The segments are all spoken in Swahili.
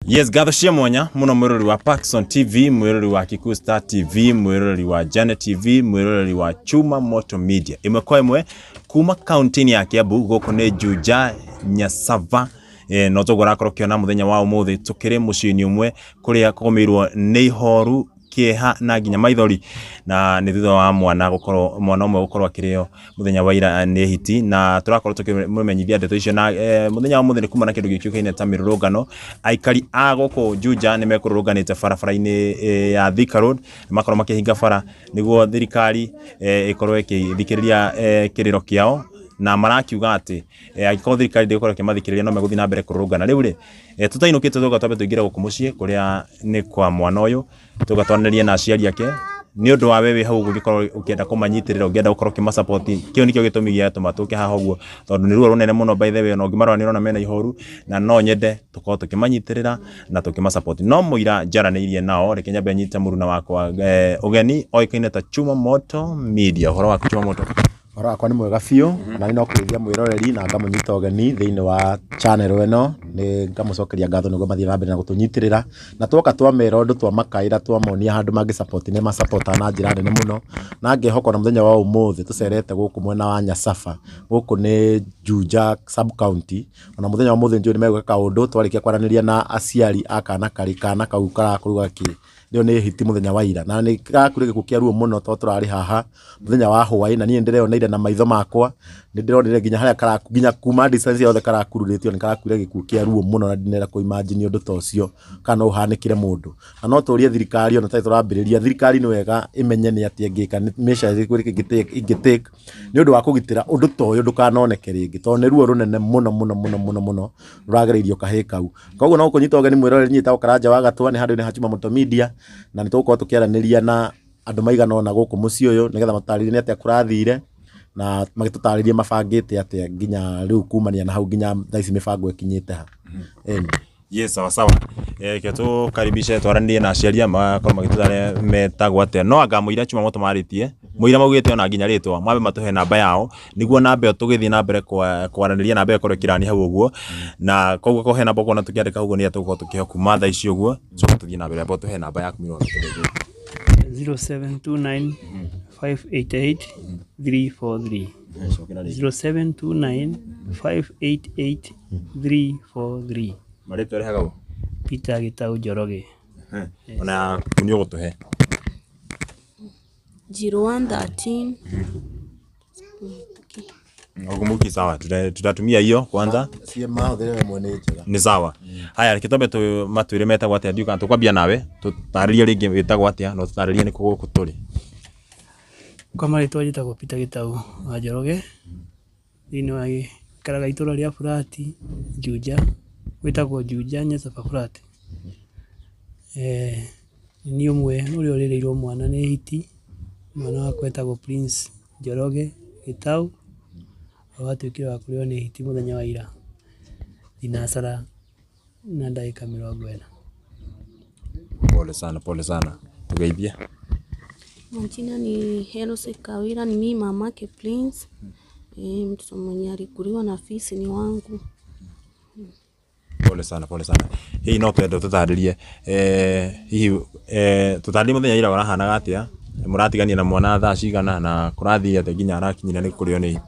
Yes, gather cia mwanya muno mwirori wa Paxson TV, mwirori wa Kikuyu Star TV, mwirori wa Janet TV, mwirori wa Chuma Moto Media. Imwe kwa imwe kuma county ya Kiambu goko ne Juja Nyasava no togora korokiona muthenya wa umuthi tukire muciini umwe kuria komirwo ni ihoru kieha na ginya maithori na ni thutha wa mwana gukorwo mwana umwe gukorwo akireo muthenya wa ira ni hiti na turakorwo tukimenyithia ndeto icio na muthenya wa muthenya kuma na kindu gikiukaine ta mirurungano aikari a goko Juja ni mekururunganite barabara-ini ya Thika Road makorwo makihinga bara niguo thirikari ikorwo ikithikiriria kiriro kiao na marakiuga ati agiko thirikari ndikora kimathikiriria no meguthi na mbere kurungana riu ri tutainukite tuga twabe tuingira guku mucii kuria ni kwa mwana uyu tugatwaniria na aciari ake ni undu wa wewe hau gugikorwo ukienda kumanyitirira ungienda gukorwo kimasupport kio nikio gitumi gia tumatuke haha uguo tondu ni ruo runene muno by the way no ngimarwa ni rona mena ihoru na no nyende tukorwo tukimanyitirira na tukimasupport no muira njaraniirie nao reke nyambe nyite muruna wakwa ugeni oikaine ta Chuma Moto Media horo wa Chuma Moto ora kwa ni mwega biu na ni no kwithia mwiroreri na ngamunyita ugeni thiini wa channel eno ni ngamucokeria ngatho niguo mathie na mbere na gutunyitirira na twoka twamera undu twamakaira twamonia handu mangi support ni ma support na njira nene muno na ngehoko na muthenya wa umuthi tucerete guku mwena wa Nyasafa guku ni Juja sub county na muthenya wa umuthi ndio ni megweka kaundu twarikia kwaraniria na aciari akana karikana kau karakuruga ki ndio ni hiti muthenya wa ira na ni kakure gikukia ruo muno to turari haha muthenya wa hwai na nie ndireoneire na maitho makwa ndironire ginya haria karaginya kuma distance yothe karakururitio ni karakure gikukia ruo muno na ndinera ku imagine undu to cio kana uhanikire mundu na no turie thirikari ona tai turambiriria thirikari ni wega imenye ni ati ngika measure igitake ni undu wa kugitira undu to uyu ndukanoneke ringi to ni ruo runene muno ruragereirio kahikau koguo no kunyita ugeni mwiroreri nyita ukaranja wa gatwa ni handu ni Chuma Moto Media na nituko tukiaraniria na andu maigana ona guku mucii uyu nigetha mataririe ni atia kurathire na magitutaririe mabangite atia nginya riu kumania na hau nginya thaici mibango ikinyite ha yes sawa keto karibisha twaranirie na aciaria makorwo magitutare metagwo atia no anga muira Chuma Moto maritie muira maugite ona nginya ritwa mabe matuhe namba yao niguo namba tugithii na mbere kwaraniria namba ikorwo kirani hau uguo na koguo ko hena boko na tukiandika uguo ni atuko tukihe kuma thaa icio uguo tuthii na mbere tuhe namba yaku miro 0729 588 343 0729 588 343 marito rehaga Peter Gitau Njoroge ona kunyo gutuhe 0113 Ogumuki sawa tutatumia hiyo kwanza siema uthere mwene njega ni sawa haya kitombe tu matwire metagwo atia ndiuka tukwambia nawe tutaririe ringi witagwo atia no tutaririe ni kugo kuturi kwa marito njitagwo Peter Gitau Njoroge thini wa karaga itura ria Furati Juja witagwo Juja Nyasafa Furati ni umwe uri orireirwo mwana ni hiti mwana wa kwetagwo Prince Njoroge Gitau awatuikire wa kurio ni hiti muthenya wa ira dinasara na ndagika 40 pole sana tugeithie majina ni Herose Kawira ni mimi mamake Prince mtoto mwenye alikuliwa na fisi ni wangu pole sana hii no twende tutaririe hihi tutaririe muthenya ira warahanaga atia muratigania na mwana thaa cigana na kurathi atia nginya arakinyira ni kurio ni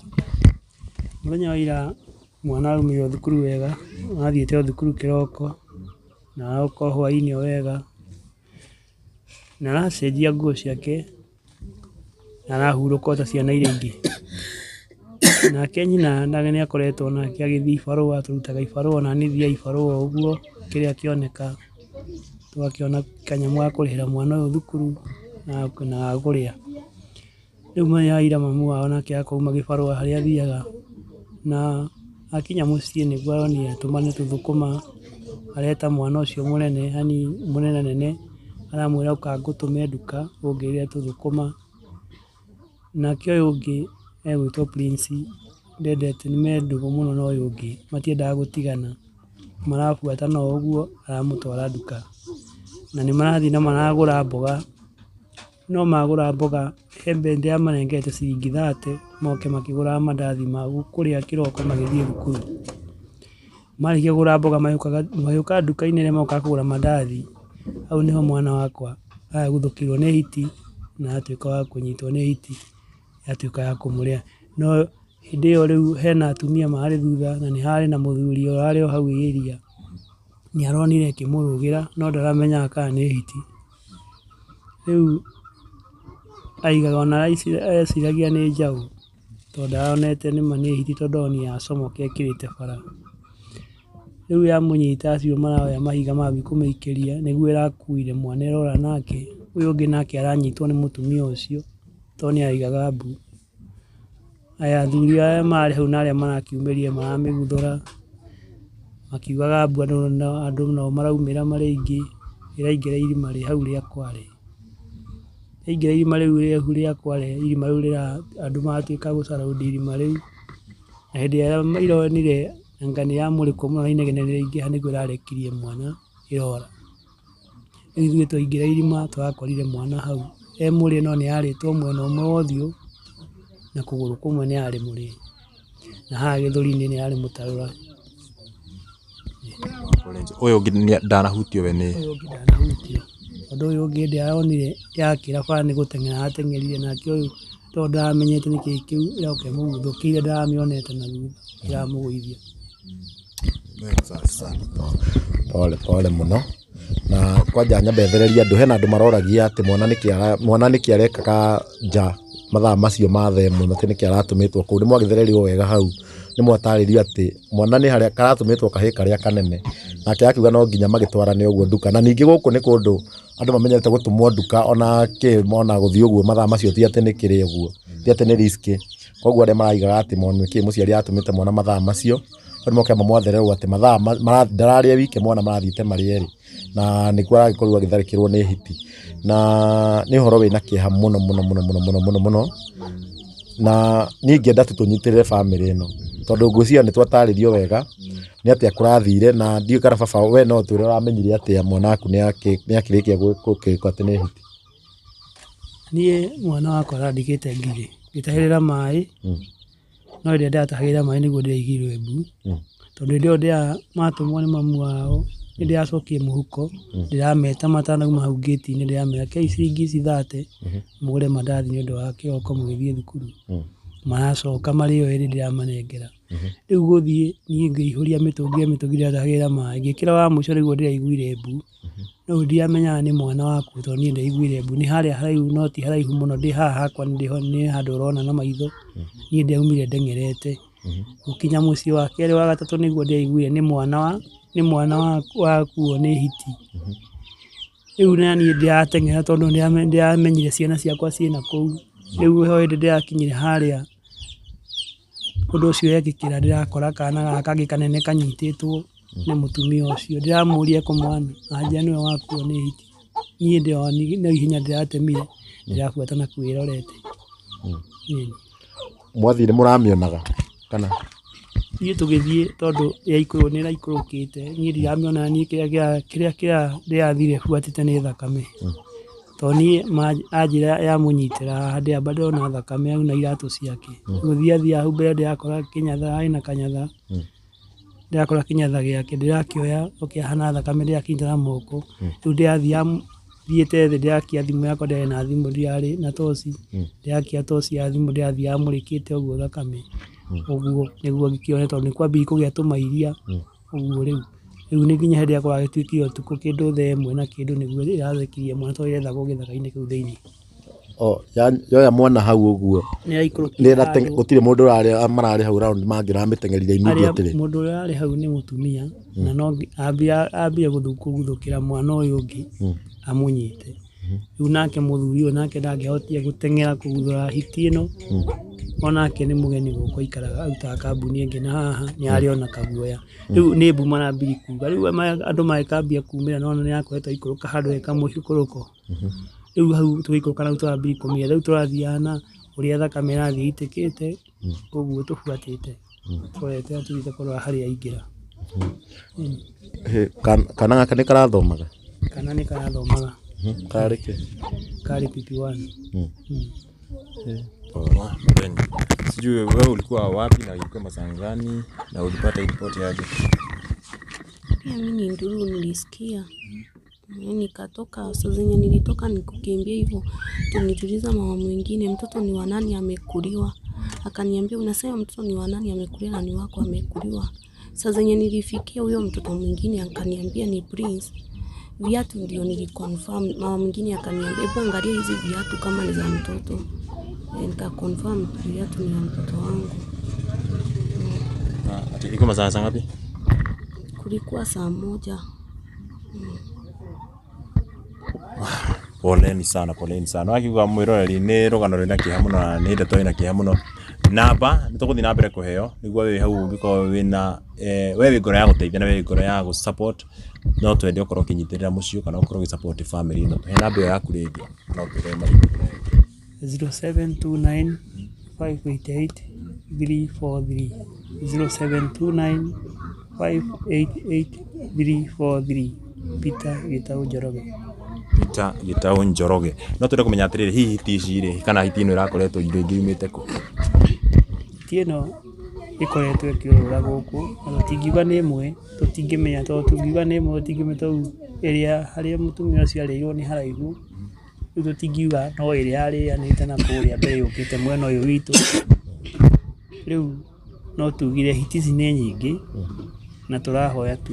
muthenya wa ira mwana umio thukuru wega athiete thukuru kiroko na uko hwaini wega na aracenjia nguo ciake na arahuruka ta ciana iria ingi na kenyina ndagene akoretwo na kiagithii barua turutaga ibarua na nithia ibarua uguo kiria kioneka twakiona kanyamu akurihira mwana uyu thukuru na aguria riu maya ira mamu wao nake akauma gibarua haria thiaga na akinya mucii niguo aronia tumane tuthukuma areta mwana ucio munene hani munene nene aramwira ukangutume nduka ungiria tuthukuma na kio ungi egwitwo Prince ndendete ni mendugo muno no yungi matiendaga gutigana marafuata no uguo aramutwara nduka na ni marathi na maragura mboga no magura mboga hembe ndia manengete ciringi 30 moke makigura mandathi magu kuria kiroko magithie thukuru marĩkia kũgũra mboga magĩũka nduka-inĩ ĩrĩa moka kũgũra mandathi, hau nĩho mwana wakwa guthũkĩrwo nĩ hiti na atuĩka wa kũnyitwo nĩ hiti, yatuĩka ya kũmũrĩa. No hĩndĩ ĩyo rĩu hena atumia marĩ thutha na nĩ harĩ na mũthuri ũrarĩ o hau area, nĩ aronire ĩkĩmũrũgĩra no ndaramenyaga kana nĩ hiti. Rĩu aigaga ona eciragia nĩ njaũ tondũ ndaronete nĩma nĩ hiti tondũ onire acomoka ekĩrĩte bara. Rĩu yamũnyita acio maroya mahiga mathiĩ kũmĩikĩria nĩguo ĩrakuire mwana ĩrora nake, ũyũ ũngĩ nake aranyitwo nĩ mũtumia ũcio tondũ nĩ aigaga mbu. Aya athuri arĩa marĩ hau na arĩa marakiumĩria maramĩguthũra makiugaga mbu, andũ nao maraumĩra marĩ aingĩ, ĩraingĩra irima rĩ hau rĩa Kware. Yaingĩra irima rĩu rĩa Kware, irima rĩu andũ matuĩka gũ surround irima rĩu, na hĩndĩ ĩrĩa ironire anga nĩ yamũrĩkwo mũno na inegene rĩaingĩha nĩguo ĩrarekirie mwana ĩrora. Rĩu ithuĩ twaingĩra irima tũrakorire mwana hau mũrĩe, no nĩ yarĩtwo mwena ũmwe wa ũthiũ na kũgũrũ kũmwe nĩ yarĩ mũrĩe, na haha gĩthũri-inĩ nĩ yarĩ mũtarũra. Ũyũ ũngĩ ndanahutio we nĩ? Ũyũ ũngĩ ndanahutio tondũ ũyũ ũngĩ ndiaronire yakĩra bara nĩ gũteng'era ateng'erire, nake ũyũ tondũ ndaramenyete nĩkĩĩ kĩu ĩroka ĩmũguthũkĩire, ndaramĩonete na thutha ĩramũgũithia. Pole mũno, na kwanja nyambe thereria andũ, hena andũ maroragia atĩ mwana nĩkĩ arekaga nja mathaa macio ma thaa ĩmwe, atĩ nĩkĩ aratũmĩtwo kũu. Nĩ mwagĩthererio wega hau, nĩ mwatarĩrio atĩ mwana nĩ harĩa karatũmĩtwo kahĩĩ karĩa kanene, nake akiuga no nginya magĩtwarane ũguo nduka. Na ningĩ gũkũ nĩ kũndũ andũ mamenyerete gũtũmwo nduka ona gũthiĩ ũguo mathaa macio, ti atĩ nĩ kĩrĩ ũguo, ti atĩ nĩ risk. Koguo arĩa maraigaga atĩ nĩkĩĩ mũciari atũmĩte mwana mathaa macio, andũ moke mamwathererwo atĩ mathaa ndararĩa wike mwana marathiĩte marĩ erĩ, na nĩkuo aragĩkorirwo agĩtharĩkĩrwo nĩ hiti. Na nĩ ũhoro wĩna kĩeha mũno mũno mũno mũno mũno mũno mũno, na niĩ ingĩenda tu tũnyitĩrĩre famĩlĩ ĩno tondũ ngwĩciria nĩ twatarĩrio wega nĩ atĩa kũrathire, na ndiũĩ kana baba we no twĩre ũramenyire atĩa mwana waku nĩ akĩrĩkia gũkĩrĩkwo atĩ nĩ hiti. Niĩ mwana wakwa arandĩkĩte ngirĩ ngĩtahĩrĩra maĩ, no hĩndĩ ĩrĩa ndatahagĩra maĩ nĩguo ndĩraigĩirwo mbu, tondũ hĩndĩ ĩyo matũmwo nĩ mamu wao nĩ ndĩracokie mũhuko ndĩrameta matanauma hau gate-inĩ, ndĩramera kei ciringi ici 30 mũgũre mandathi nĩ ũndũ wa kĩroko mũgĩthiĩ thukuru. Maracoka marĩ o erĩ ndĩramanengera. Rĩu gũthiĩ niĩ ngĩihũria mĩtũngi ndĩratahagĩra maĩ, ngĩkĩra wa mũico nĩguo ndĩraiguire mbu, no ndiamenyaga nĩ mwana waku tondũ niĩ ndaiguire mbu. Nĩ harĩa haraihu no ti haraihu mũno, ndĩ haha hakwa nĩ handũ ũrona na maitho, niĩ ndaumire ndeng'erete. Gũkinya mũciĩ wa kerĩ wa gatatũ nĩguo ndaiguire nĩ mwana wakuo nĩ hiti. Rĩu na niĩ ndirateng'era tondũ ndĩramenyire ciana ciakwa ciĩna kũu. Rĩu he hĩndĩ ndĩrakinyire harĩa ũndũ ũcio wekĩkĩra, ndĩrakora kana gaka kangĩ kanene kanyitĩtwo nĩ mũtumia ũcio, ndĩramũria kũmwana anjĩra nĩwe wakuo nĩ hiti. Niĩ no ihenya ndĩratemire ndĩrabuata na kwĩrorete. Mwathire mũramĩonaga kana? Niĩ tũgĩthiĩ tondũ nĩ ĩraikũrũkĩte, niĩ ndiramĩona, niĩ kĩrĩa ndĩrathire buatĩte nĩ thakame, tondũ niĩ anjĩra yamũnyitĩra haha ndĩamba ndĩrona thakame hau na iratũ ciake. Gũthiathia hau mbere ndĩrakora kĩnyatha, arĩ na kanyatha, ndĩrakora kĩnyatha gĩake ndĩrakĩoya hana thakame ndĩrakĩnyita na moko. Rĩu thiĩte thĩ ndĩrakia thimũ yakwa, ndĩarĩ na thimũ, ndĩarĩ na toci, ndĩrakia toci ya thimũ ndĩrathiĩ yamũrĩkĩte ũguo thakame ũguo, nĩguo ngĩkĩone tondũ nĩ kwambia kũgĩa tũmairia ũguo. Rĩu nĩ nginya hĩndĩ yakwa gagĩtuĩkire ũtukũ kĩndũ thaa ĩmwe na kĩndũ nĩguo ĩrathekirie mwana tondũ ĩrethagwo gĩthaka-inĩ kĩu thĩinĩ. Yoya mwana hau ũguo gũtirĩ mũndũ mararĩ hau round mangĩramĩteng'erire immediately? Mũndũ ũrĩa ararĩ hau nĩ mũtumia, na no ambia gũthũkũthũkĩra mwana ũyũ ũngĩ amũnyite. Rĩu nake mũthuri ũyũ nake ndangĩahotire gũteng'era kũguthũra hiti ĩno, onake nĩ mũgeni gũkũ aikaraga arutaga kambuni ĩngĩ, na haha nĩ arĩ ona kaguoya. Rĩu nĩ mbu marambirie kuga, rĩu andũ magĩkambia kumĩra nona nĩ akoretwo aikũrũka handũ he kamũikũrũko. Rĩu hau tũgĩikũrũka nau tũrambirie kũmenya, rĩu tũrathiaga na ũrĩa thakame ĩrathiĩ ĩitĩkĩte, ũguo tũbuatĩte tũrete tũthiĩte kũrora harĩa aingĩra. Kana gaka nĩ karathomaga? Kana nĩ karathomaga. Karĩ kĩ? Karĩ PP1. Sijui wewe ulikuwa wapi na ulikuwa masaa gani na ulipata ripoti aje? Pia mimi ni nduru nilisikia. Nikatoka, saa zenye nilitoka nikukimbia hivyo. Tulituliza mama mwingine, mtoto ni wa nani amekuliwa. Akaniambia unasema mtoto ni wa nani amekuliwa na ni wako amekuliwa. Saa zenye nilifikia huyo mtoto mwingine akaniambia ni Prince. Viatu ndio niliconfirm. Mama mwingine akaniambia hebu angalia hizi viatu kama ni za mtoto. Nikaconfirm viatu ni ya mtoto wangu. Ati iko masaa ngapi? Kulikuwa saa 1. Poleni sana. Wakiuga mwiroreri ni rugano rwina kiha muno na ni ndeto ina kiha muno. Namba nituguthi na mbere kuheo niguo wi hau ngiko wina we wi ngoro ya guteithia na we wi ngoro ya gu support no twende ukorwo kinyitirira mucio kana ukorwo support family ino he namba yaku ringi no twende mari 0729 588 343 0729 588 343 Peter Gitau Njoroge. Peter Gitau Njoroge. No twende kumenya atiriri hihi tici ri kana hiti ino irakoretwo indo ingi umite ku. Tieno ikoretwo ikiurura guku na tingiuga ni imwe tutingimenya to tungiuga ni imwe tutingimenya to iria haria mutumia ucio arirwo ni haraihu tutingiuga no iria arianite na kuria mbere yukite mwena uyu witu riu no tugire hitici ni nyingi na turahoya tu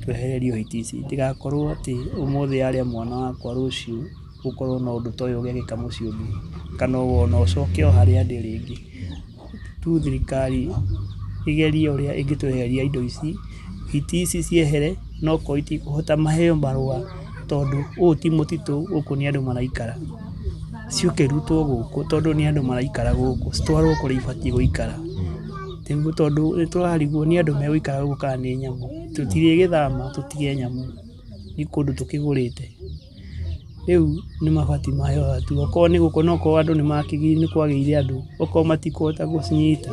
twehererio hitici ndigakorwo ati umuthi aria mwana wakwa ruciu gukorwo na undu toyo ugeka muciĩ ungi kana wona ucoke o haria ndi ringi tu thirikari igerie uria ingitweheria indo ici hitici ciehere no ko itikuhota maheo barua tondu u ti mutitu guku ni andu maraikara ciuke rutwo guku tondu ni andu maraikara guku citwarwo kuri ibatie guikara tembu tondu nitwarigwo ni andu meguikara guku kana ni nyamu tutire githama tutige nyamu ni kundu tukigurite riu ni mabati maheo atu oko ni guku no ko andu ni makigiri ni kwageire andu oko matikuhota gucinyita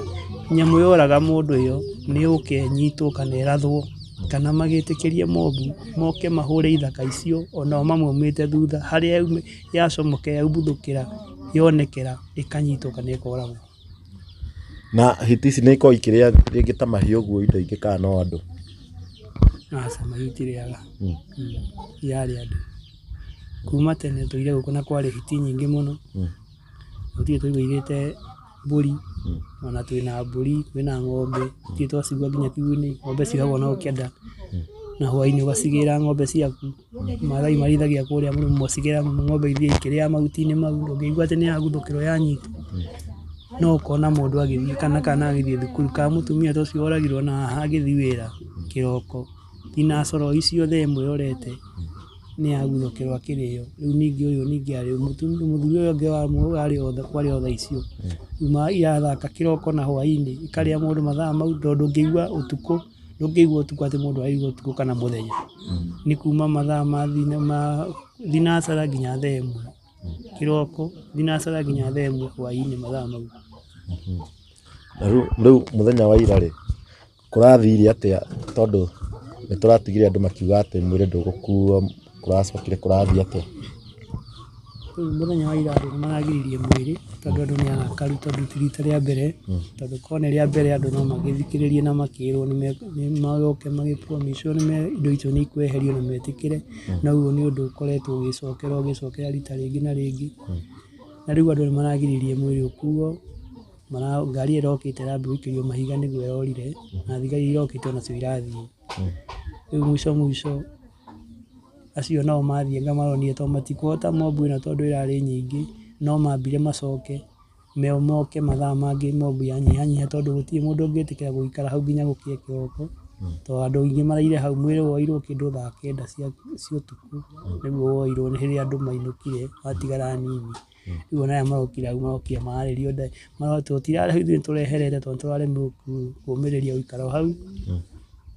nyamu yoraga mundu iyo ni ukenyitwo kana irathwo kana magitikirie mobu moke mahure ithaka icio ona mamwe umite thutha haria yacomoke yaubuthukira yonekera ikanyitwo kana ikoragwo na hitici ni iko ikiria ringi ta mahiũ guo indo ingĩ kana no andu asa magitiriaga yari andu kuma tene tuire guku na kwari hiti nyingi muno utie tuigirite mburi ona twina mburi twina ng'ombe tie twacigua nginya kiugũ-inĩ ng'ombe cihagwo na ũkĩenda na hwaĩ-inĩ ũgacigira ng'ombe ciaku mathai marithagia kũrĩa mũrĩmo cigira ng'ombe ithie ikĩrĩa mahuti-inĩ mau ndũngĩigua atĩ nĩ yaguthũkĩrwo yanyitwo no ũkona mũndũ agĩthiĩ kana agĩthiĩ thukuru kana mũtumia ta ũcio oragirwo na haha agĩthiĩ wĩra kĩroko thinacara icio thaa ĩmwe orete nĩ yaguthũkĩrwo akĩrĩo rĩu ningĩ ũyũ ningĩ arĩ mũthuri ũyũ ũngĩ wa mũndũ kwarĩ o thaa icio uma irathaka kĩroko na hwaĩ-inĩ ikarĩa mũndũ mathaa mau ndũngĩigua ũtukũ atĩ mũndũ aigua ũtukũ kana mũthenya nĩ kuma mathaa ma thinacara nginya thaa ĩmwe kĩroko thinacara nginya thaa ĩmwe hwaĩ-inĩ mathaa mau. Rĩu mũthenya wa ira rĩ kũrathire atĩa tondu nĩ tũratigire andũ makiuga atĩ mwĩrĩ ndũgũkuo kũracokire kũrathiĩ atĩa? Mũthenya wa ira andũ nĩ maragiririe mwĩrĩ tondu andũ nĩ arakaru tondu ti rita rĩa mbere tondu korwo nĩ rĩa mbere andũ no magĩthikĩrĩrie na makĩrwo nĩ magoke magĩpromiswo indo icio nĩ ikweherio na metĩkĩre na ũguo nĩ ũndũ ũkoretwo ũgĩcokera rita rĩngĩ na rĩngĩ na rĩu andũ nĩ maragiririe mwĩrĩ ũkuo ngari ĩrokĩte ĩrambia gũikĩrio mahiga nĩguo ĩrorire na thigari irokĩte onacio irathiĩ rĩu mũico acio nao mathiĩ ngamaronire tondũ matikũhota mobu ĩno tondũ ĩrarĩ nyingĩ no mambire macoke moke mathaa mangĩ mobu yanyihanyiha tondũ gũtirĩ mũndũ ũngĩtĩkĩra gũikara hau nginya gũkĩe kĩroko tondũ andũ aingĩ maraire hau mwĩrĩ woirwo kĩndũ thaa 9 cia ũtukũ nĩguo woirwo nĩ hĩndĩ andũ mainũkire watigara nini rĩu ona aya marokire hau marokire mararĩrio tũtirarĩ tũreherete tondũ tũraremwo kũmĩrĩria gũikara o hau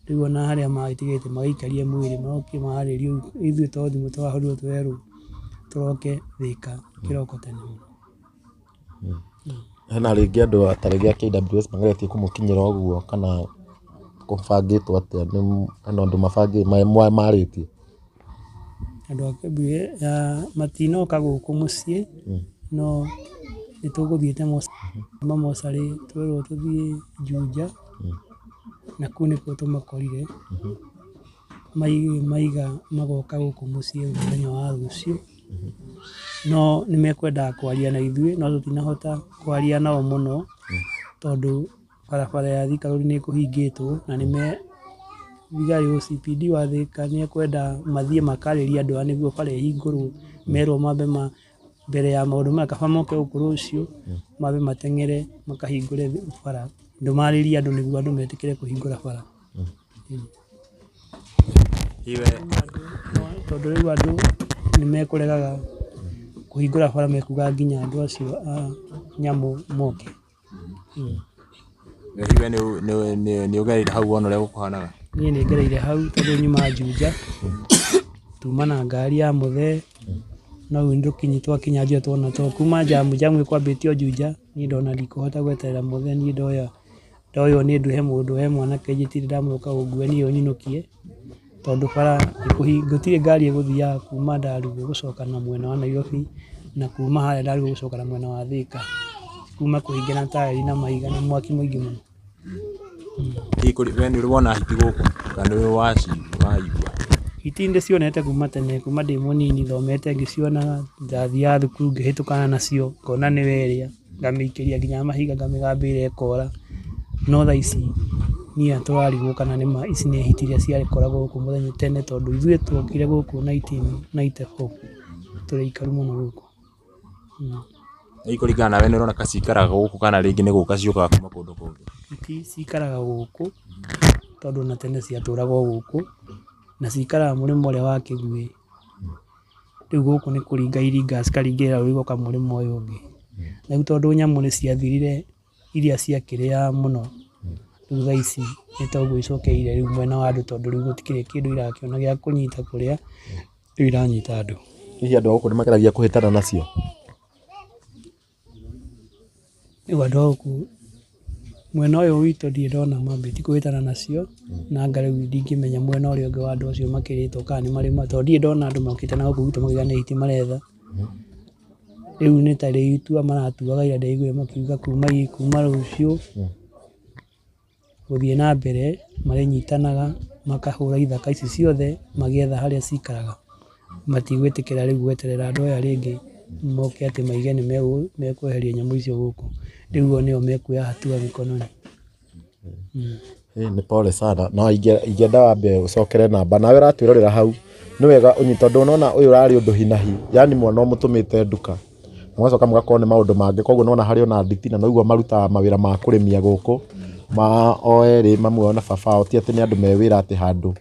rĩu ona harĩa magĩtigĩte magĩikarie mwĩrĩ marokire mararĩrio ithuĩ to thimũ twahorirwo twerwo tũroke Thĩka kĩroko tene mũno. Hena rĩngĩ andũ ta rĩngĩ a KWS mageretie kũmũkinyĩra ũguo kana kũbangĩtwo atĩa kana andũ marĩtie? Andũ a KWS matinoka gũkũ mũciĩ no nĩ tũgũthiĩte mocarĩ twerwo tũthiĩ Juja na kũu nĩkuo tũmakorire maiga magoka gũkũ mũciĩ mũthenya wa rũciũ, no nĩ mekwendaga kwaria na ithuĩ no tũtinahota kwaria nao mũno tondũ barabara ya Thika Road nĩ ĩkũhingĩtwo na thigari OCPD wa Thika nĩ ekwenda mathiĩ makarĩria andũ aya nĩguo bara ĩhingũrwo, merwo mambe mbere ya maũndũ maya kaba moke gũkũ rũciũ mambe mateng'ere makahingũre bara, ndũmarĩrie andũ nĩguo andũ metĩkĩre kũhingũra bara. Tondũ rĩu andũ nĩ mekũregaga kũhingũra bara mekuga nginya andũ acio a nyamũ moke. Iwe nĩ ũgereire hau wona ũrĩa gũkũhanaga? Niĩ nĩ ngereire hau tondũ nyuma Juja tuma na ngari ya mũthee no rĩu twakinya Juja tuona to kuma jamu ĩkwambĩtio Juja, niĩ ndona ndikũhota gweterera mũthee, niĩ ndoywo nĩ nduhe mũndũ he mwanake njitirĩ ndamũka ũngue niĩ nyinũkie tondũ bara gũtirĩ ngari ĩgũthiaga kuma Ndarugu gũcoka na mwena wa Nairobi na kuma harĩa Ndarugu gũcoka na mwena wa Thika, kuma kũhingĩra taĩri na mahiga na mwaki mũingĩ mũno. We nĩ ũrĩ wona hiti gũkũ kana nĩ waigua? Hiti nĩ cionete kuma tene, kuma ndĩ mũnini thomete ngĩcionaga, ndathiaga thukuru ngĩhĩtũkana nacio ngona nĩ werĩa ngamĩikĩria nginya mahiga ngamĩgambĩrĩra ĩkora, no thaa ici niĩ tũrarigwo kana nĩma ici nĩ hiti iria ciakoragwo gũkũ mũthenya tene tondũ ithuĩ tuokire gũkũ 1994 tũrĩ aikaru mũno gũkũ. Kũringana nawe nĩ ũrona cikaraga gũkũ kana rĩngĩ nĩ gũka ciũkaga kuma kũndũ kũngĩ? Hiti cikaraga gũkũ tondũ na tene ciatũragwo gũkũ na cikaraga mũrĩmo ũrĩa wa Kĩguĩ, rĩu gũkũ nĩ kũringa iringa cikaringĩrĩra rũĩ igoka mũrĩmo ũyũ ũngĩ, rĩu tondũ nyamũ nĩ ciathirire iria ciakĩrĩaga mũno, rĩu thaa ici nĩ toguo icokeire rĩu mwena wa andũ tondũ rĩu gũtikĩrĩ kĩndũ irakĩona gĩa kũnyita kũrĩa, rĩu iranyita andũ. Hihi andũ a gũkũ nĩ makeragia kũhĩtana nacio? Rĩu andũ a gũkũ mwena ũyũ witũ ndirĩ ndona mambĩtie kũhĩtana nacio, na anga rĩu ndingĩmenya mwena ũrĩa ũngĩ wa andũ acio makĩrĩtwo kana nĩ marĩ tondũ ndirĩ ndona andũ mokĩte na gũkũ gwitũ makiuga nĩ hiti maretha. Rĩu nĩ ta rĩu itua maratuaga ira ndaiguire makiuga kuma rũciũ gũthiĩ na mbere marĩnyitanaga makahũra ithaka ici ciothe magĩetha harĩa cikaraga, matigwĩtĩkĩra rĩu gweterera andũ aya rĩngĩ moke atĩ maige nĩ mekweheria nyamũ icio gũkũ, rĩu o nĩo mekuoya hatua mĩkononi. Nĩ pole sana, no ingĩenda wambe ũcokere namba nawe ũratwĩrorera hau nĩ wega tondũ ũnona ũyũ ũrarĩ ũndũ hinahi, yani mwana ũmũtũmĩte nduka mũgacoka mũgakorwo nĩ maũndũ mangĩ, koguo nĩwona harĩ ona nditi na noiguo marutaga mawĩra ma kũrĩmia gũkũ ma o erĩ mamwe ona baba wao, ti atĩ nĩ andũ me wĩra atĩ handũ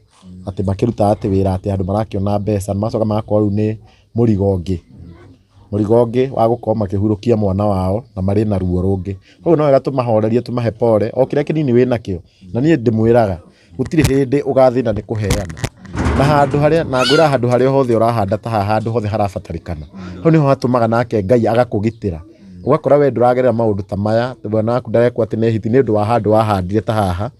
atĩ makĩrutaga atĩ wĩra atĩ handũ marakĩona mbeca, magacoka magakorwo rĩu nĩ mũrigo ũngĩ wa gũkorwo makĩhurũkia mwana wao na marĩ na ruo rũngĩ. Koguo no wega tũmahorerie tũmahe pore o kĩrĩa kĩnini wĩnakĩo, na niĩ ndĩmwĩraga gũtirĩ hĩndĩ ũgathĩna nĩ kũheana, na handũ harĩa na ngwĩra handũ harĩa hothe ũrahanda ta haha handũ hothe harabatarĩkana, hau nĩho hatũmaga nake Ngai agakũgitĩra, ũgakora we ndũragerera maũndũ ta maya, mwana waku ndarekwo atĩ nĩ hiti nĩ ũndũ wa handũ wahandire ta haha,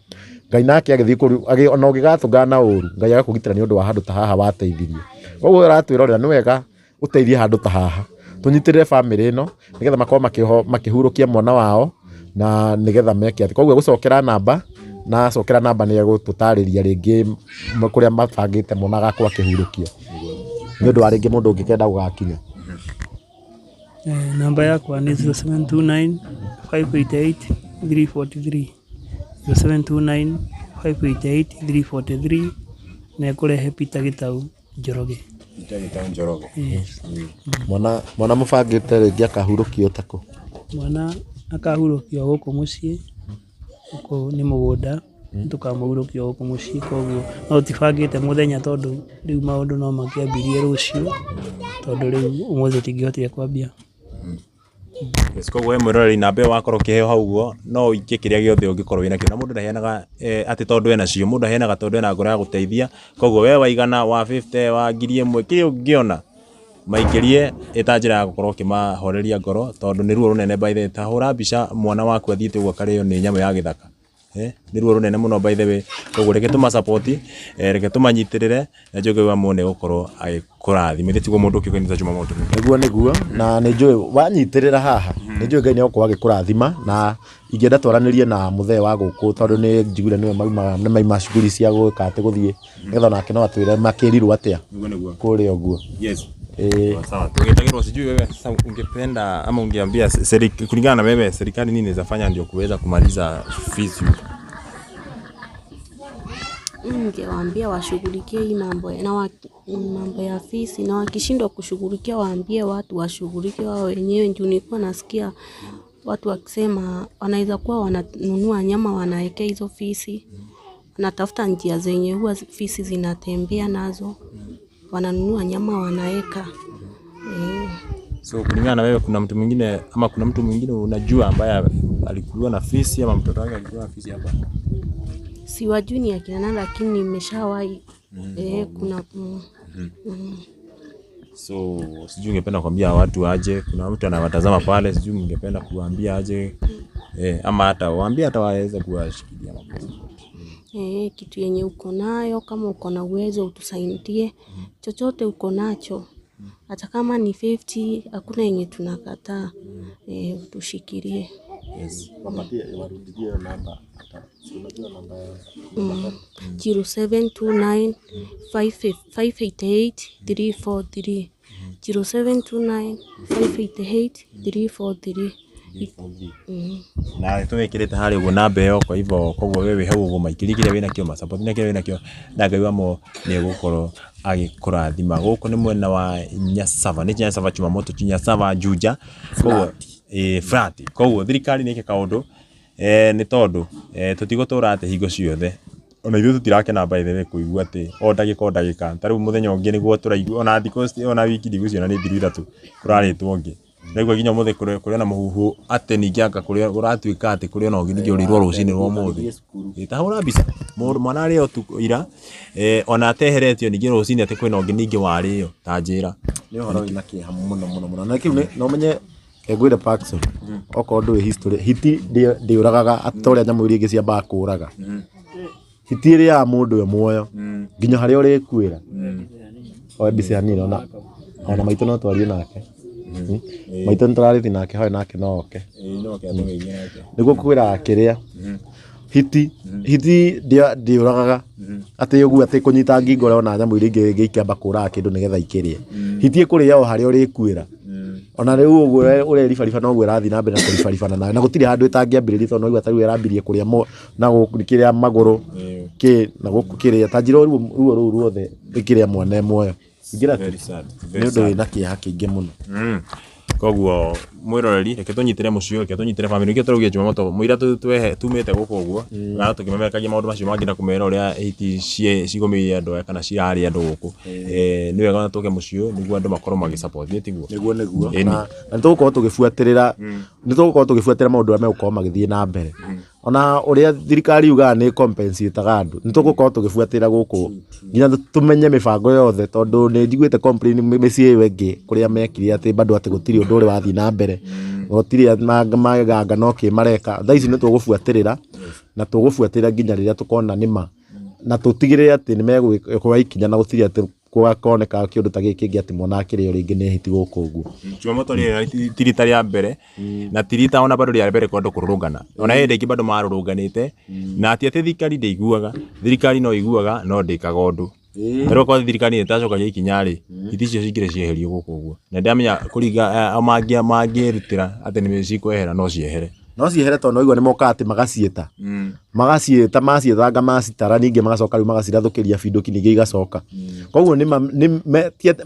Ngai nake agĩthiĩ ona ũngĩgatũngana na ũru Ngai agakũgitĩra nĩ ũndũ wa handũ ta haha wateithirie. Koguo ũratwĩrorera nĩ wega ũteithie handũ ta haha, tũnyitĩrĩre bamĩrĩ ĩno nĩgetha makorwo makĩhurũkia mwana wao na nĩgetha meke atĩ. Koguo gũcokera namba na acokera namba nĩ egũtũtarĩria rĩngĩ kũrĩa mabangĩte mwana agakorwo akĩhurũkio nĩ ũndũ wa rĩngĩ mũndũ ũngĩkenda gũgakinya. Namba yakwa nĩ 0729 588 343 0729 588 343 na ĩkũrehe Peter Gitau Njoroge. Mwana mũbangĩte rĩngĩ akahurũkio takũ? Mwana akahurũkio gũkũ mũciĩ, gũkũ nĩ mũgũnda tũkamũhurũkia gũkũ mũciĩ, koguo no tũtibangĩte mũthenya tondũ rĩu maũndũ no makĩambirie rũciũ tondũ rĩu ũmũthĩ tũtingĩhotire kwambia. Koguo we mwĩroreri namba ĩyo wakorwo ũkĩheo hau ũguo no ũikie kĩrĩa gĩothe ũngĩkorwo wĩnakĩo, na mũndũ ndaheanaga atĩ tondũ enacio, mũndũ aheanaga tondũ ena ngoro ya gũteithia. Koguo we waigana wa 50 wa 1000 kĩrĩa ũngĩona maikĩrie ĩta njĩra ya gũkorwo ũkĩmahoreria ngoro tondũ nĩ ruo rũnene by the way. Ta hũra mbica mwana waku athiĩte ũguo akarĩo nĩ nyamũ ya gĩthaka, nĩ ruo runene muno by the way koguo reke tuma support reke tumanyitirire na njoge wa muone gukorwo agikurathima ithĩ tiguo mundu ũkĩũkaine ta Juma Moto nĩguo na nĩ njũĩ wanyitirĩra haha nĩ njũĩ Ngai nĩ egũkorwo agĩkũrathima na ingĩenda twaranĩrie na mũthee wa gũkũ tondũ nĩ njiguire nĩ maima shughuli cia gwĩka atĩ gũthiĩ nĩgetha nake no atwĩre makĩrirwo atĩa kũrĩa ũguo. Yes. Sawa. Tungetagirwa sijui wewe sasa ungependa ama ungeambia kulingana na wewe serikali nini inaweza ndio kuweza kumaliza fees huko? Ningewaambia washughulikie hii mambo ya fees na wakishindwa kushughulikia waambie watu washughulikie wao wenyewe. Ndio nilikuwa nasikia watu wakisema wanaweza kuwa wananunua nyama wanaekea hizo fees. Wanatafuta njia zenye huwa fees zinatembea nazo. Wananunua nyama wanaeka. So kulingana na wewe kuna mtu mwingine ama kuna mtu mwingine unajua ambaye alikuwa na fees ama mtoto wake alikuwa na fees hapa? Siwajui ni akina nani lakini nimeshawahi kuna So sijui ungependa kuambia watu aje, kuna mtu anawatazama pale, sijui ungependa kuambia aje ama hata waambie hata waweze kuwashikilia mambo. Kitu yenye uko nayo kama uko na uwezo utusaidie chochote uko nacho hata kama ni 50 hakuna yenye tunakataa tushikilie. Yes. Wapatie warudie namba hata unajua namba 0729 588 343 0729 588 343 na tumekirite hari uguo namba iyo kwa hivyo koguo wewe hau uguo maikirikire wina kio support na kile wina kio na Ngai wamo ni gukorwo agikurathima guku ni mwena wa Nyasava ni Nyasava Juma Moto Nyasava Juja koguo flat koguo thirikari ni ikeka undu ni tondu tutigotura ate hingo ciothe ona ithu tutirakena by the way kuigua ati o ndagika tariu muthenya ungi niguo turaigua ona thiko ona wiki ndigucio na ni thiru ithatu kuraritwo ungi Nĩguo nginya mũthĩ kũrĩ na mũhuhu atĩ ningĩ anga kũrĩa ũratuĩka atĩ kũrĩ na ũngĩ ningĩ ũrĩrwo rũcinĩ rwa mũthĩ. Tahũra mbica mwana arĩ o tu ira ona ateheretio ningĩ rũcinĩ atĩ kwĩna ũngĩ ningĩ warĩo ta njĩra. Nĩ ũhoro wĩna kĩeha mũno na kĩu no menye Ngwĩre Paxson okorwo ndũĩ history hiti ndĩũragaga atĩ nyamũ iria ingĩ ciambaga kũũraga. Hiti ĩrĩ ya mũndũ we muoyo nginya harĩa ũrĩkuĩra. Oe mbica hanini ona maitũ no twarie nake. Maitũ nĩtũrarĩthi nake hoye nake no oke. Nĩguo kwĩra kĩrĩa hiti ndĩũragaga atĩ ũguo atĩ kũnyita ngingo ona nyamũ iria ingĩ ikĩamba kũũraga kĩndũ nĩgetha ikĩrĩe. Hiti ĩkũrĩa o harĩa ũrĩkuĩra. Ona rĩu ũguo ũreribariba noguo ĩrathiĩ na mbere na kũribaribana nawe na gũtirĩ handũ ĩtangĩambĩrĩria tondũ noigua ta rĩu ĩrambirie kũrĩa na kĩrĩa magũrũ na gũkũ kĩrĩa ta njĩra ruo rũu ruothe ĩkĩrĩa mwana muoyo. Ingĩra nĩ ũndũ wĩna kĩeha kĩingĩ mũno. Koguo mwiroreri reke tunyitire mucio reke tunyitire family reke turugie Juma Moto muira tumete guko uguo na tukimemekagia maundu macio mangira kumera uria hiti cigomire andu kana cirari andu guku ni wega tuke mucio niguo andu makorwo magi support ni tiguo na nitugukorwo tugibuatĩrĩra maundu arĩa megũkorwo magĩthiĩ na mbere ona uria thirikari yugaga nĩ compensate andu nitugukorwo tugibuatĩrĩra guku nginya tumenye mibango yothe tondu ni njiguĩte complain mĩciĩ ĩyo ĩngĩ kuria mekire atĩ bado atĩ gũtirĩ ũndũ ũrĩ wathiĩ na mbere gũtirĩ maganga no kĩmareka thaa ici nĩ tũgũbuatĩrĩra na tũgũbuatĩrĩra nginya rĩrĩa tukona nĩma na tũtigĩrĩre atĩ nĩ megwĩkwa ikinya na gũtirĩ atĩ kuoneka kĩndũ ta gĩkĩ atĩ mwana akĩrĩ rĩngĩ nĩ hiti gũkũ ũguo. Juma Moto rĩ tirita rĩa mbere na tirita ona bado rĩa mbere kwenda kũrũrũngana ona hĩndĩ ĩngĩ bado marũrũnganĩte na atĩ thirikari ndĩiguaga thirikari no iguaga no ndĩkaga ũndũ. Pero kwa thirikari ĩtacokagia ikinya rĩ hiti icio cingĩre cieherio gũkũ ũguo na ndamenya kũringa mangĩrutĩra atĩ nĩ cikwehera no ciehere. No ciehere tondũ noigua nĩ moka atĩ magaciĩta maciethanga macitara ningĩ magacoka rĩu magacirathũkĩria binduki ningĩ igacoka. Koguo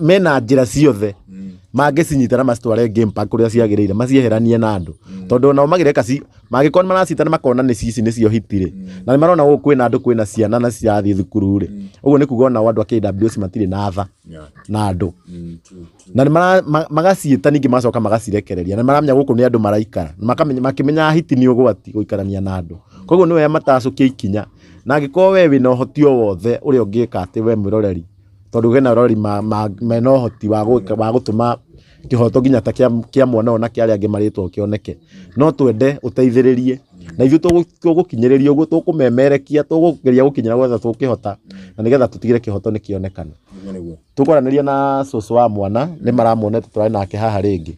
mena njĩra ciothe mangĩcinyita na macitware game park kũrĩa ciagĩrĩire macieheranie na andũ tondũ nao magĩreka mangĩkorwo maracita makona nĩ cici nĩcio hitirĩ na nĩ marona gũkũ kwĩna andũ kwĩna ciana na cirathiĩ thukuru rĩ ũguo nĩ kuga ona andũ a KWS matirĩ na tha na andũ na magaciĩta ningĩ magacoka magacirekereria na maramenya gũkũ nĩ andũ maraikara makĩmenya hiti nĩ ũgwati gũikarania na andũ. Koguo nĩ wega matacũkie ikinya na angĩkorwo we wĩna ũhoti o wothe ũrĩa ũngĩka atĩ we mwĩroreri tondu gena rori mena ũhoti wa gũtũma kĩhoto nginya ta kĩa mwana ona kĩa arĩa angĩ marĩtwo kĩoneke no twende ũteithĩrĩrie na ithuĩ tũgũkinyĩrĩria ũguo tũkũmemerekia tũgũgeria gũkinyĩra gwetha tũkĩhota na nĩgetha tũtigire kĩhoto nĩ kĩonekana tũkwaranĩria na cũcũ wa mwana nĩ maramuonete tũrarĩ nake haha rĩngĩ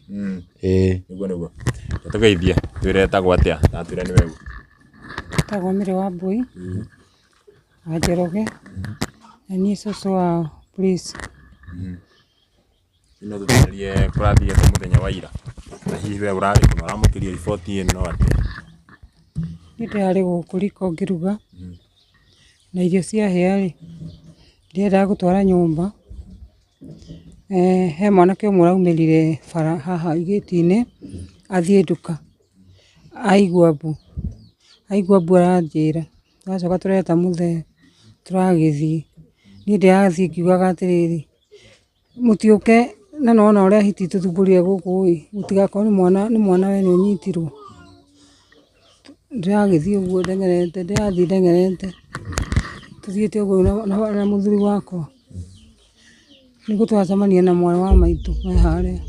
nĩguo tũgeithie twĩre etagwo atĩa na twĩre nĩ wewe Etagwo Mĩrĩ wa Mbui wa Njoroge na niĩ cũcũ wa Prince. no tũtarĩrie kũrathiĩ atĩa mũthenya wa ira na hihi we ũrarĩ kũ na ũramũkĩria riboti ĩno atĩa Niĩ ndĩrarĩ gũkũ riko ngĩruga na irio ciahĩa-rĩ ndiendaga gũtwara nyũmba. He mwanake ũmwe ũraumĩrire bara haha igĩti-inĩ athiĩ nduka aigua mbu aranjĩra tũracoka tũreta mũthee tũragĩthiĩ niĩ ndĩrathiĩ ngiugaga atĩrĩrĩ mũtiũke na nona ũrĩa hiti tũthumbũrire gũkũ gũtigakorwo nĩ mwana we nĩ ũnyitirwo. Ndĩragĩthiĩ ũguo ndengerete tũthiĩte ũguo na mũthuri wakwa nĩguo twacemania na mwarĩ wa maitũ me harĩa.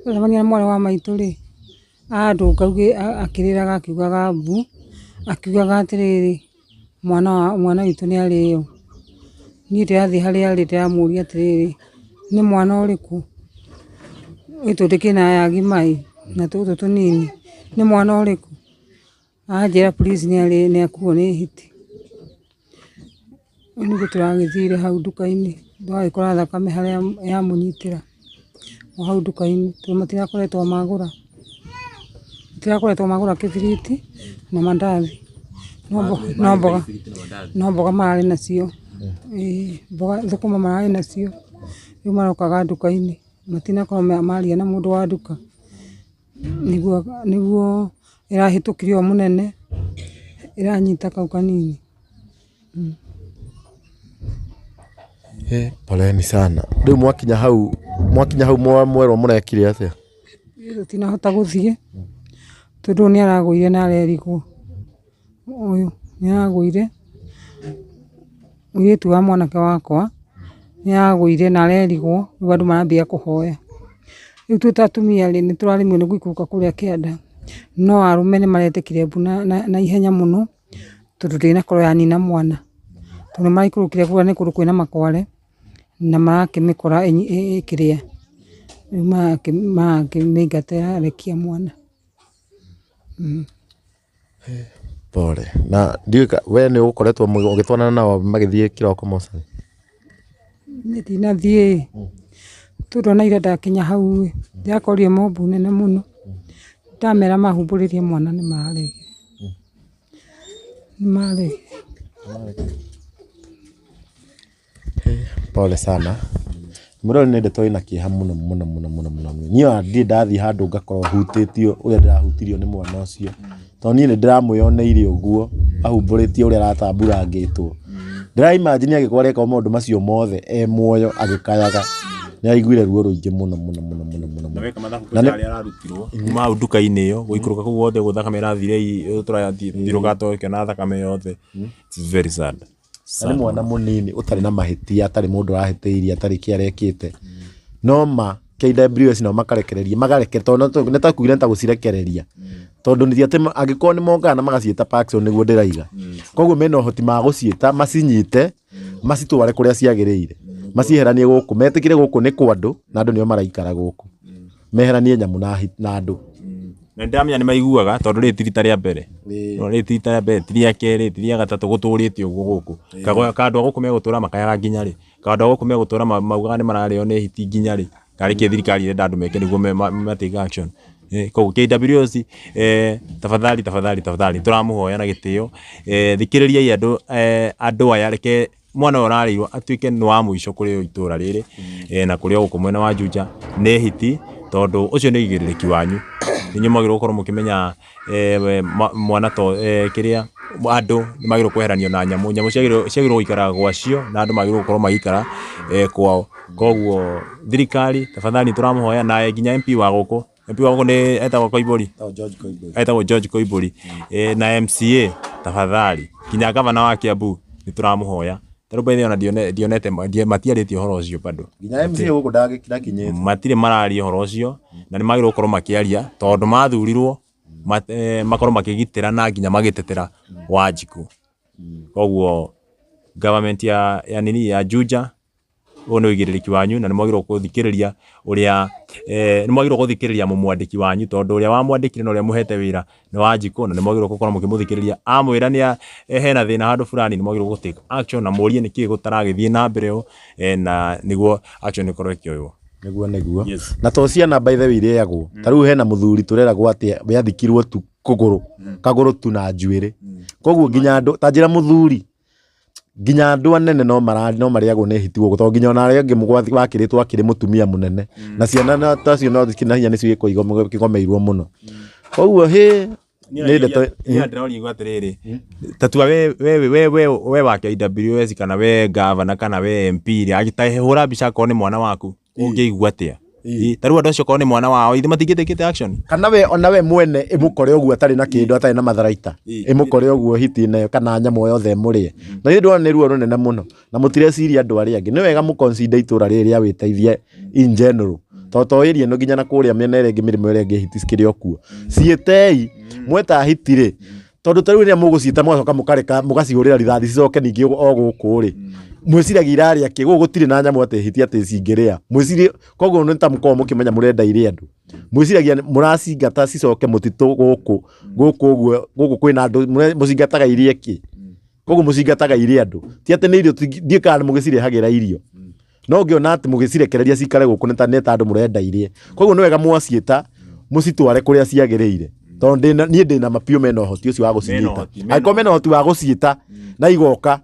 Twacemania na mwarĩ wa maitũ-rĩ andũnga akĩrĩraga akiugaga mbu akiugaga atĩrĩrĩ mwana witũ nĩ arĩo. Niĩ ndĩrathiĩ harĩa arĩ ndĩramũria atĩrĩrĩ nĩ mwana ũrĩkũ gĩtũ ndĩkĩna yagi mai na tũtũ tũnini nĩ mwana ũrĩkũ anjĩra police nĩ akuo nĩ hiti. Nĩguo tũragĩthire hau nduka-inĩ twagĩkora thakame harĩa yamũnyitĩra o hau nduka-inĩ matirakoretwo magũra kĩbiriti na mandathi no mboga mararĩ nacio mboga thũkũma mararĩ nacio rĩu marokaga nduka-inĩ matinakorwo maria na mũndũ wa nduka nĩguo ĩrahĩtũkire o mũnene ĩranyita kau kanini. Poleni sana. Rĩu mwakinya hau mwerwo mũrekire atĩa? Tũtinahota gũthiĩ tondũ nĩ aragũire na arerigwo. Ũyũ nĩ aragũire mũirĩtu wa mwanake wakwa nĩ aragũire na arerigwo rĩu andũ marambia kũhoya. Rĩu twĩ ta atumia-rĩ nĩ tũraremwo nĩ gũikũrũka kũrĩa kĩanda no arũme nĩ maretĩkire mbu na ihenya mũno tondũ ndĩnakorwo yanina mwana tondũ maraikũrũkire kũrĩa nĩ kũndũ kwĩna makware na marakĩmĩkora ĩkĩrĩa rĩu makĩmĩingata yarekia mwana. Pole. Na ndiũĩ we nĩ ũkoretwo ũgĩtwarana nao magĩthiĩ kĩroko mocarĩ? Niĩ ndinathiĩ tondũ na ira ndakinya hau ndiakorire mombu nene mũno ndamera mahumbũrĩrie mwana nĩ maregire. Pole sana. Mũrori nĩ ndeto ĩna kĩeha mũno. Niĩ ndirĩ ndathiĩ handũ ngakorwo hutĩtio ũrĩa ndĩrahutirio nĩ mwana ũcio tondũ niĩ nĩ ndĩramwĩoneire ũguo ahumbũrĩtio ũrĩa aratambũrangĩtwo. Ndĩraimagine agĩkorwo areka maũndũ macio mothe muoyo agĩkayaga nĩ aiguire ruo rũingĩ mũno. Na weka mathabu kwa arĩa ararutirwo kuma hau nduka-inĩ ĩyo gũikũrũka kũu wothe thakame ĩrathire tũrathiĩ ũkĩona thakame yothe. It's very sad. Nĩ mwana mũnini ũtarĩ na mahĩtia atarĩ mũndũ arahĩtĩirie atarĩ kĩarekĩte no KWS nao makarekereria tondũ nĩ takuire ta gũcirekereria tondũ nĩ atĩ angĩkorwo nĩ mongaga na magaciĩta Paxson nĩguo ndĩraiga koguo mena ũhoti ma gũciĩta macinyite macitware kũrĩa ciagĩrĩire macieheranie gũkũ metĩkire gũkũ nĩ kwa andũ na andũ nĩo maraikara gũkũ meheranie nyamũ na andũ. Na ndamenya nĩ maiguaga tondũ rĩ tirita rĩa mbere no rĩ tirita rĩa mbere tiria kerĩ tiria gatatũ gũtũrĩtio gũkũ kandũ gũkũ megũtũra makayaga nginya rĩ kandũ gũkũ megũtũra maugaga nĩ mararĩo nĩ hiti nginya rĩ karĩkie thirikari irenda andũ meke nĩguo matake action. Koguo KWS tafadhali tũramũhoya na gĩtĩo thikĩrĩriai andũ aya reke mwana ũrarĩirwo atuĩke nĩ wa mũico kũrĩ itũra rĩrĩ na kũrĩ gũkũ mwena wa Juja nĩ hiti tondũ ũcio nĩ igĩrĩrĩki wanyu inyuĩ mwagĩrĩirwo gũkorwo mũkĩmenya mwana to kĩrĩa andũ nĩ magĩrĩirwo kweheranio na nyamũ ciagĩrĩirwo gũikara gwacio na andũ magĩrĩirwo gũkorwo magĩikara kwao. Koguo thirikari tafadhali tũramũhoya na nginya MP wa gũkũ nĩ etagwo George Koimbũri na MCA tafadhali nginya gavana wa Kiambu nĩ tũramũhoya tondũ by the way dionete matiarĩtie ũhoro ũcio bado nginya MCA gũkũ ndakinyĩte matirĩ mararia ũhoro ũcio na nĩ magĩrĩirwo gũkorwo makĩaria tondũ mathurirwo makorwo makigitira na nginya magitetera Wanjiku. Koguo government ya nini ya Juja ono igiriki wanyu na nimwagirwo kuthikiriria uria nimwagirwo kuthikiriria mumwandiki wanyu tondu uria wamwandikire na uria muhete wira ni Wanjiku na nimwagirwo gukorwo mukimuthikiriria amwira ni hena thina handu fulani nimwagirwo gu take action na murie niki gutaragithie na mbere na niguo action ikorwo ikioywo niguo na to ciana by the way ireagwo tariu hena muthuri tureragwo ati yathikirwo tu kaguru tu na njuire koguo nginya andu tanjira muthuri nginya andu anene no mariagwo ne hiti guko to nginya ona ari angi mugwathi wakiritwo akiri mutumia munene na ciana na tacio no thikina hinya nicio ikomeirwo muno koguo ni ndeto ndirori gwatiriri tatua we wa KWS kana we governor kana we MP ri agitahe hura bica ko ni mwana waku ungeigua atia taru andu acio ko ni mwana wao ithi matingitikite action kana we ona we mwene imukore oguo atari na kindu atari na matharaita imukore oguo hiti nayo kana nyamo yothe murie na ni ndona ni ruo runene muno na mutireciria andu ari angi ni wega mu consider itura riri awiteithie in general toto irie no nginya na kuria mena ire ngi mirimo ire ngi hiti skiri okuo cietei mweta hitire tondu taru ni muguciita mwacoka mukareka mugacihurira rithathi cicoke ningi o guku ri mwiciragia irari aki gutire na nyamu ate hiti ate cingiria mwicirie koguo ni tamko mukimenya murenda ire andu mwiciragia muracingata cicoke mutitu guku guku kwina andu mucingataga irie ki koguo mucingataga ire andu ti ate ni irio ndiikana mugicirehagira irio no ngiona ati mugicirekereria cikare guku ni ta andu murenda irie koguo ni wega mwaciita mucitware kuria ciagiriire tondu ni ndina mapio mena hoti ucio wa guciita aiko mena hoti wa guciita na igoka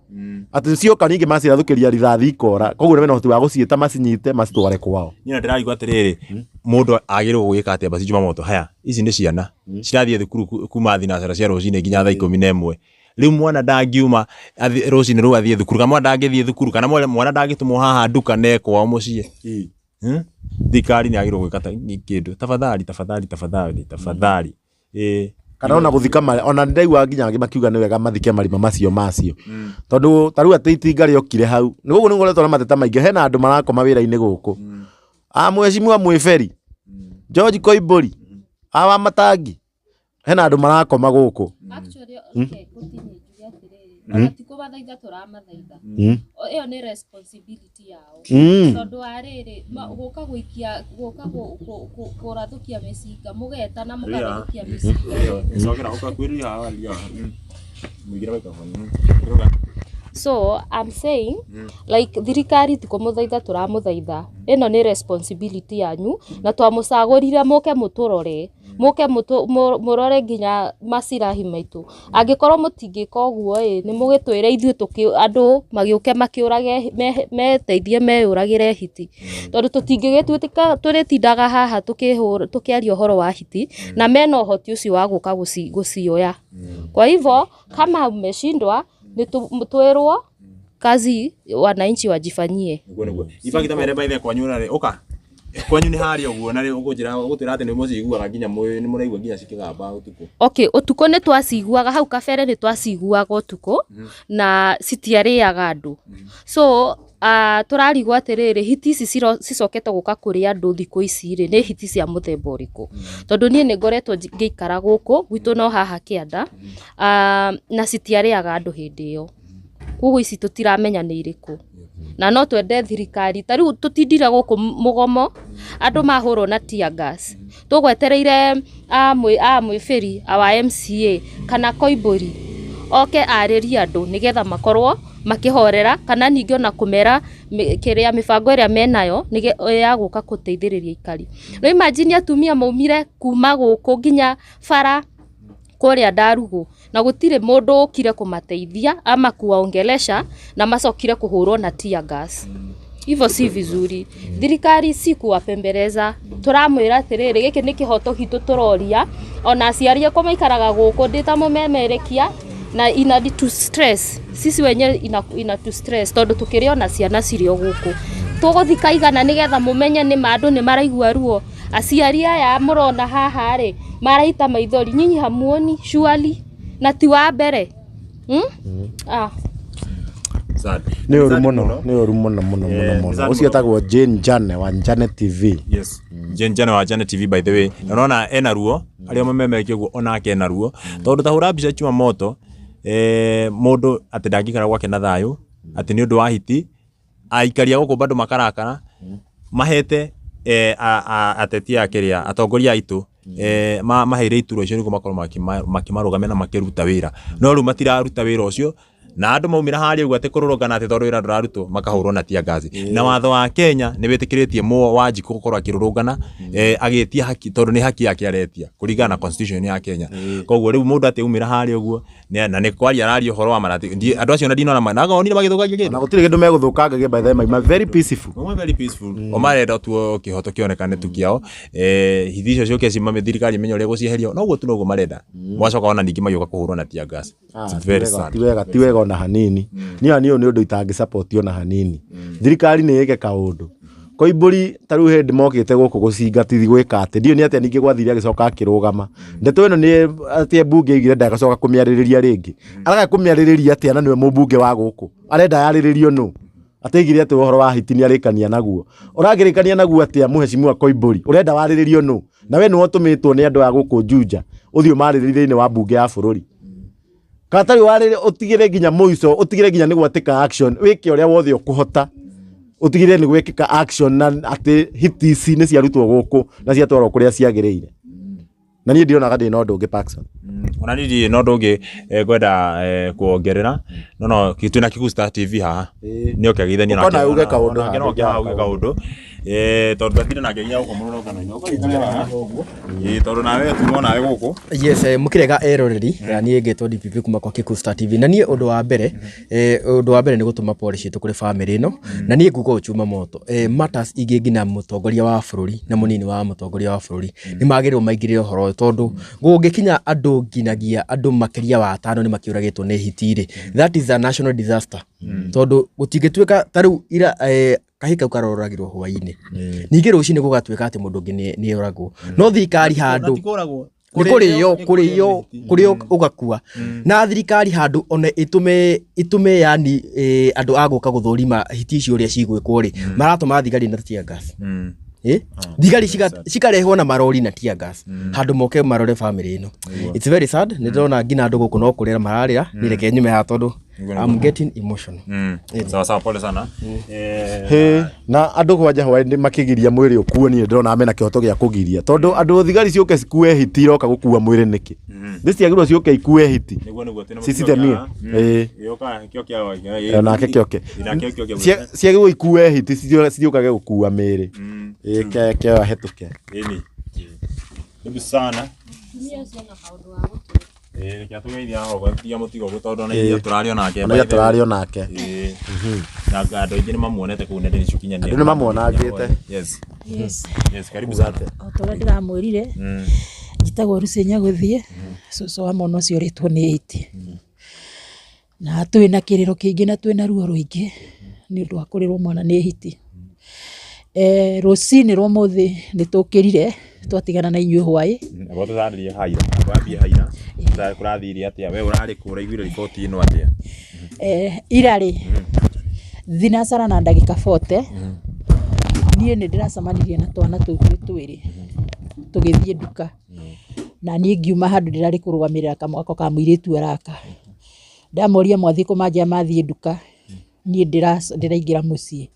ati cioka ningi macirathukiria rithathi ikora koguo mena hoti wa guciita macinyite macitware kwao ni ndirarigwa atiriri mundu agirwo gwika atia basi Jumamoto haya ici ni ciana cirathie thukuru kuma thinacara cia rucine nginya thaa 11 riu mwana dangiuma rucine ru athie thukuru kana mwana dangithie thukuru kana mwana dangitumwo haha nduka nekwa mucie thikari ni agirwo gwika kindu tafadhali kana ona guthika ona ndaigua nginya angi makiuga ni wega mathike marima macio tondu taru ati itinga riokire hau ni gugu ningoretwo na mateta maingi hena andu marakoma wira-ini guku mwecimu mwiferi George Koimburi awa matangi hena andu marakoma guku actually okay continue atiko bathaitha turamathaitha iyo ni responsibility yao tondu ariri guka guikia guka kurathukia micinga mugeta na mugathukia micinga sogera guka kwiria hawalia mugira microphone so I'm saying like thirikari tiko muthaitha turamuthaitha ino ni responsibility yanyu na twamucagurire muke muturore muke murore nginya macirahi maitu angikorwo mutingika uguo ni mugitwire ithuĩ tuki andu magiuke makiurage meteithie meyuragire hiti tondu tutingigitwika turitindaga haha tukiaria uhoro wa hiti na mena uhoti ucio wa guka gucioya kwa hivyo kama umeshindwa ni twirwo kazi wananchi wajifanyie ibagita mere baithe kwanyu na oka kwanyu ni hari uguo na ugunjira gutira ati ni muciguaga nginya ni muraigua nginya cikigamba utuku okay utuku ni twaciguaga hau kabere ni twaciguaga utuku na citiariaga andu so turarigwa atiriri hiti ici cicokete guka kuri andu thiku ici ri ni hiti cia muthemba uriku tondu nie ni ngoretwo ngiikara guku gwitu no haha kianda na citiariaga andu hindi iyo koguo ici tutiramenya ni iriku na no twende thirikari tariu tutindira guku mugomo andu mahurwo na tear gas tugwetereire mwifiri awa MCA kana Koimburi oke ariria andu nigetha makorwo makihorera kana ningi ona kumera kiria mibango iria menayo ni ya guka guteithiriria ikari no imagine atumia maumire kuma guku nginya bara kuria Ndarugu na gutire mundu ukire kumateithia ama kuwaongelesha na macokire kuhurwo na tear gas hivyo si vizuri thirikari si kuwapembeleza turamwira atiriri giki ni kihoto gitu turoria ona aciaria ko maikaraga guku ndita mumemerekia na ina to stress sisi wenye ina to stress tondu tukirio na ciana cirio guku tuguthika igana nigetha mumenye ni mandu ni maraigua ruo aciari aya murona haha ri maraita maithori nyinyi hamuoni surely na ti wa mbere ni oru muno ucio tagwo Jane Jane wa Jane TV yes Jane Jane wa Jane TV by the way unaona ena ruo aria mamemerekie guo onake naruo tondu tahura mbica Chuma Moto mundu ati ndangikara gwake na thayu ati ni undu wa hiti aikaria guku bado makarakara mahete ateti akiria atongoria aitu maheire ituro icio niguo makorwo makimarugamia na makiruta wira no riu matiraruta wira ucio na andu maumira haria ugu ati kururugana ati tondu wira ndurarutwo makahurwo na tia ngazi na watho wa Kenya ni witikiretie Wanjiku gukorwo akirurugana agetia haki tondu ni haki yake aretia kuringana na constitution ya Kenya koguo riu mundu ati umira haria ugu na ni kwaria arario horo wa marati andu acio na ndinona nagonire magithukagia kindu na gutire kindu meguthukangagia by the way very peaceful o marenda tu kihoto kionekane tu kiao hithi icio cio ci mame thirikari menyo ria gucieheria no guo tu noguo marenda mwacoka ona ningi mayuka kuhurwo na tia ngazi ti wega ona hanini ni undu itangi support ona hanini thirikari ni yeke kaundu Koimburi taru hendi mokite guku gucingatithi gwika ati ndio ni ati ningi gwathire agicoka akirugama ndeto ino ni ati mbunge igire ndagacoka kumiaririria ringi araga kumiaririria ati ana niwe mumbunge wa guku arenda yariririo no atigire ati uhoro wa hiti ni arikania naguo uragirikania naguo ati muheshimiwa Koimburi urenda wariririo no na we no tumitwo ni andu a guku Juja uthio mariririe ni wa mbunge ya bururi katari warire utigire nginya muico utigire nginya ni gwatika action wike uria wothe ukuhota utigire ni gwekika action na ati hiti ici ni ciarutwo guku na ciatwarwo kuria ciagiriire na nie ndirona gadi no ndungi Paxson ona nidi no ndungi gwenda kuongerera no kituna Kikuyu Star TV haha ni okagithania na ona uge kaundu kaundu tondu atire nake nginya guko murugano ino tondu nawe tumona we guku yes mukirega eroreri na nie ngetwo DPP kuma kwa Kikuyu Star TV na nie undu wa mbere ni gutuma policy tu kuri family ino na nie ngugo Chuma Moto matters igingina mutongoria wa bururi na munini wa mutongoria wa bururi ni magirwo maingire horo tondu gungikinya andu nginagia andu makiria wa 5 ni makiuragitwo ni hitire that is a national disaster tondu gutingituika taru ira kahika ukaroragirwo hwaini ningi rucini gugatwika ati mundu ngi ni oragwo no thirikari handu kurio ugakua na thirikari handu ona itume yani andu aguka guthurima hiti icio uria cigwikwo ri maratuma thigari na tia gas thigari cikarehwo na marori na tia gas handu moke marore family ino it's very sad ni ndona ngina andu guku no kurira mararira ni reke nyume ha tondu I'm getting emotional sawa pole sana na andu kwanja hwa ndi makigiria mwiri ukuo ni ndona amena kihoto gia kugiria tondu andu thigari ciuke cikue hiti roka gukua mwiri niki ndiciagirwo ciuke ikue hiti sisi temia yoka kiokia na kioke ciagirwo ikue hiti ciukage gukua miri ke hetuke ni sana kia tugeithia ho kia mutigo gutondu na iria turario nake na andu ingi ni mamuonete ku nende nicukinyania andu ni mamuonangite yes karibu sana otora ndiramwirire njitagwo Rucinya guthie cucu wa mwana ucio ritwo ni 80 na twina kiriro kingi na twina ruo ruingi ni undu wa kurirwo mwana ni hiti rucini rwa muthi nitukirire twatigana na inyuĩ hwaĩ abo tutharirie haira twambie haira kurathiria atia we urari kura igwire ripoti ino atia irari thinacara na ndagika 40 niĩ nĩ ndiracemanirie na twana tũtũ twĩrĩ tũgĩthiĩ nduka na niĩ ngiuma handũ ndirarĩ kũrũgamĩrĩra kamwako ka mũirĩtu araka ndamoria mwathi kũmanjia mathiĩ nduka niĩ ndĩraingĩra mũciĩ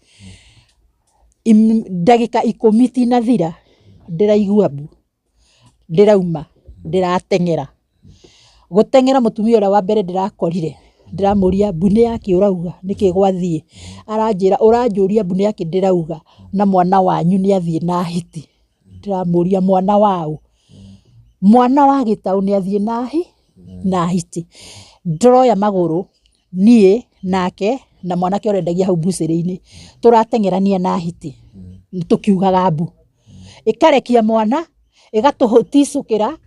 ndagika 10 tinathira ndiraigua mbu ndirauma ndiratengera gutengera mutumia ura wa mbere ndirakorire ndiramuria mbune yake urauga niki gwathie aranjira uranjuria mbune yake ndirauga na mwana wanyu ni athie na hiti ndiramuria mwana wao mwana wa Gitau ni athie na hiti ndroya maguru nie nake na mwanake urendagia hau bucĩrĩ-inĩ turatengerania na hiti tukiugaga mbu ikarekia mwana igatuhuticukira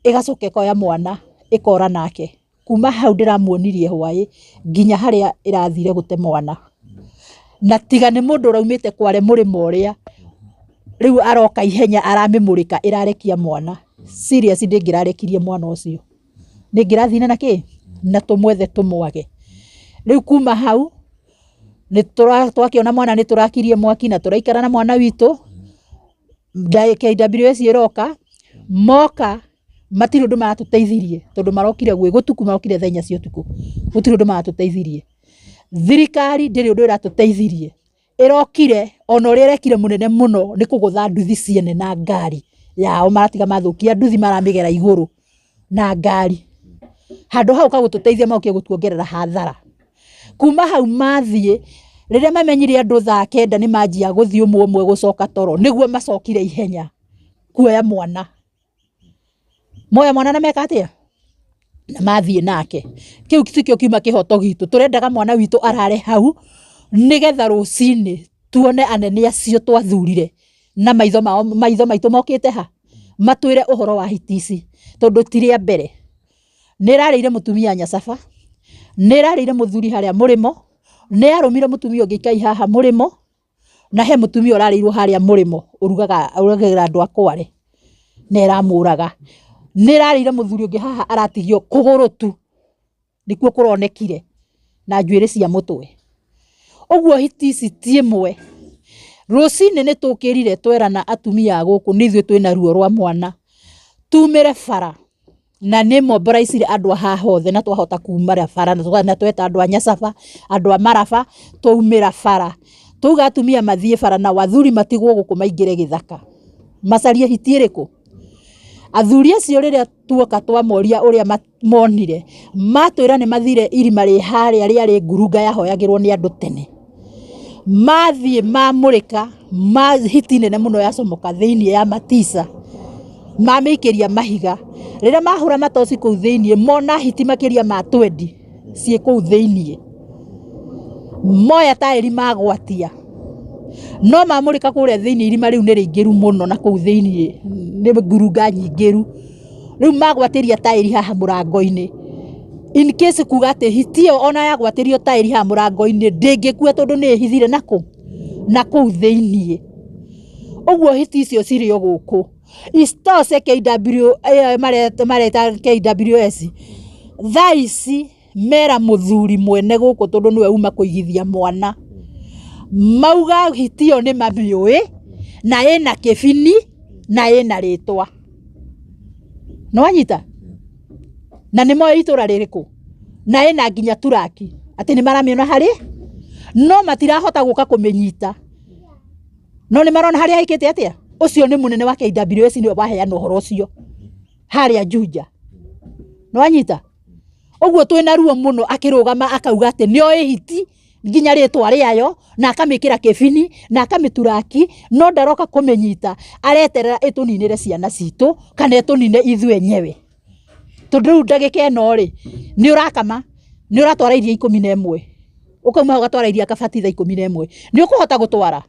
igacoka ikoya mwana ikora nake kuma hau ndiramuonirie hwaĩ nginya haria irathire gute mwana na tiga ni mundu raumite kware murima uria riu aroka ihenya aramimurika irarekia mwana serious ndingirarekirie mwana ucio ningirathina naki na tumwethe tumwage riu kuma hau ni twakiona mwana ni turakirie mwaki na turaikara na mwana witu KWS iroka moka matirĩ ũndũ maratũteithirie tondũ marokire gwĩgũtuku marokire thaa 4 cia ũtukũ gũtirĩ ũndũ maratũteithirie thirikari ndĩrĩ ũndũ ĩratũteithirie ĩrokire ona ũrĩa ĩrekire mũnene mũno nĩ kũgũtha nduthi ciene na ngari yao maratiga mathũkia nduthi maramĩgera igũrũ na ngari handũ hau kagũtũteithia maũkie gũtuongerera hathara kuma hau mathiĩ rĩrĩa mamenyire andũ thaa 9 nĩ manjia gũthiĩ ũmwe gũcoka toro nĩguo macokire ihenya kuoya mwana moya mwana na meka atia na mathiĩ nake kiu tikio kiuma kihoto gitu turendaga mwana witũ arare hau nigetha rũcinĩ tuone anene acio twathurire na maitho maitũ mokĩte ha matwĩre ũhoro wa hitisi tondũ tirĩa mbere nĩrarĩire mũtumia Nyacaba nĩrarĩire mũthuri harĩa mũrĩmo nĩarũmire mũtumia ũngĩ kai haha mũrĩmo na he mũtumia ũrarĩirwo harĩa mũrĩmo ũrugagĩra andũ akware nĩramũraga nĩrarĩire mũthuri ũngĩ haha aratigio kũgũrũ tu nĩkuo kũronekire na njuĩrĩ cia mũtwe ũguo hitisi tiĩmwe rũcinĩ nĩtũkĩrire twerana atumia gũkũ nĩithuĩ twĩna ruo rwa mwana tumĩre bara na nĩ mobilizire andũ haha othe na twahota kumara bara na tweta andũ a Nyacaba andũ a Maraba twaumĩra bara tuga atumia mathiĩ bara na wathuri matigwo gũkũ maingĩre gĩthaka macarie hiti ĩrĩkũ athuri acio rĩrĩa tuoka twamoria ũrĩa monire matwĩra nĩ mathire irima rĩ harĩa rĩarĩ ngurunga yahoyagĩrwo nĩ andũ tene mathiĩ mamũrĩka hiti nene mũno yacomoka thĩinĩ ya Matisa mamĩikĩria mahiga rĩrĩa mahũra matoci kũu thĩinĩ mona hiti makĩria ma 20 ciĩ kũu thĩinĩ moya taĩri magwatia no mamũrĩka kũrĩa thĩinĩ irima rĩu nĩ rĩingĩru mũno na kũu thĩinĩ nĩ ngurunga nyingĩru rĩu magwatĩria taĩri haha mũrango-inĩ in case kuga atĩ hitio ona yagwatĩrio taĩri haha mũrango-inĩ ndĩngĩkua tondũ nĩ hithire na kũu thĩinĩ ũguo hiti icio cirĩ o gũkũ istose KW mareta KWS thaa ici mera mũthuri mwene gũkũ tondũ nĩwe uma kũigithia mwana mauga hitio nĩ mamĩũĩ na ĩna kĩbini na ĩna rĩtwa no anyita na nĩ moe itũra rĩrĩkũ na ĩna nginya turaki atĩ nĩ maramĩona harĩ no matirahota gũka kũmĩnyita no nĩ marona harĩa aikĩte atĩa ũcio nĩ mũnene wa KWS nĩwe waheana ũhoro ũcio harĩa Juja no anyita ũguo twĩna ruo mũno akĩrũgama akauga atĩ nĩoĩ hiti nginya rĩtwa rĩayo na akamĩkĩra kĩbini na akamĩturaki no ndaroka kũmĩnyita areterera ĩtũninĩre ciana citũ kana ĩtũnine ithuĩ enyewe tondũ rĩu ndagĩka ĩno rĩ nĩ ũrakama nĩ ũratwara iria 11 ũkauma ũgatwara iria kabatitha 11 nĩ ũkũhota gũtwara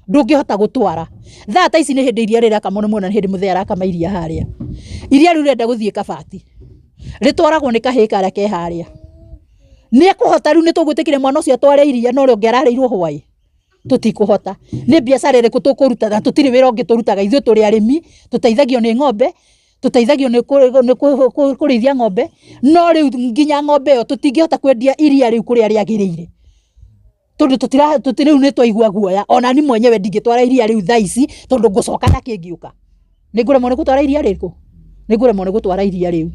ndũngĩhota gũtwara thaa ta ici nĩ hĩndĩ iria rĩraka mũno mũno nĩ hĩndĩ mũthee arakama iria harĩa iria rĩu rĩenda gũthiĩ kabati rĩtwaragwo nĩ kahĩĩ karĩa ke harĩa nĩ kũhota rĩu nĩ tũgwĩtĩkire mwana ũcio atware iria no rĩo ngĩararĩirwo hwaĩ tũtikũhota nĩ biacara ĩrĩkũ tũkũruta na tũtirĩ wĩra ũngĩ tũrutaga ithuĩ tũrĩ arĩmi tũteithagio nĩ ng'ombe tũteithagio nĩ kũrĩithia ng'ombe no rĩu nginya ng'ombe ĩyo tũtingĩhota kwendia iria rĩu kũrĩa rĩagĩrĩire tondũ rĩu nĩ twaigua guoya ona ni mwenyewe ndingĩtwara iria rĩu thaa ici tondũ ngũcoka na kĩngĩũka nĩ ngũremwo nĩ gũtwara iria rĩrĩkũ nĩ ngũremwo nĩ gũtwara iria rĩu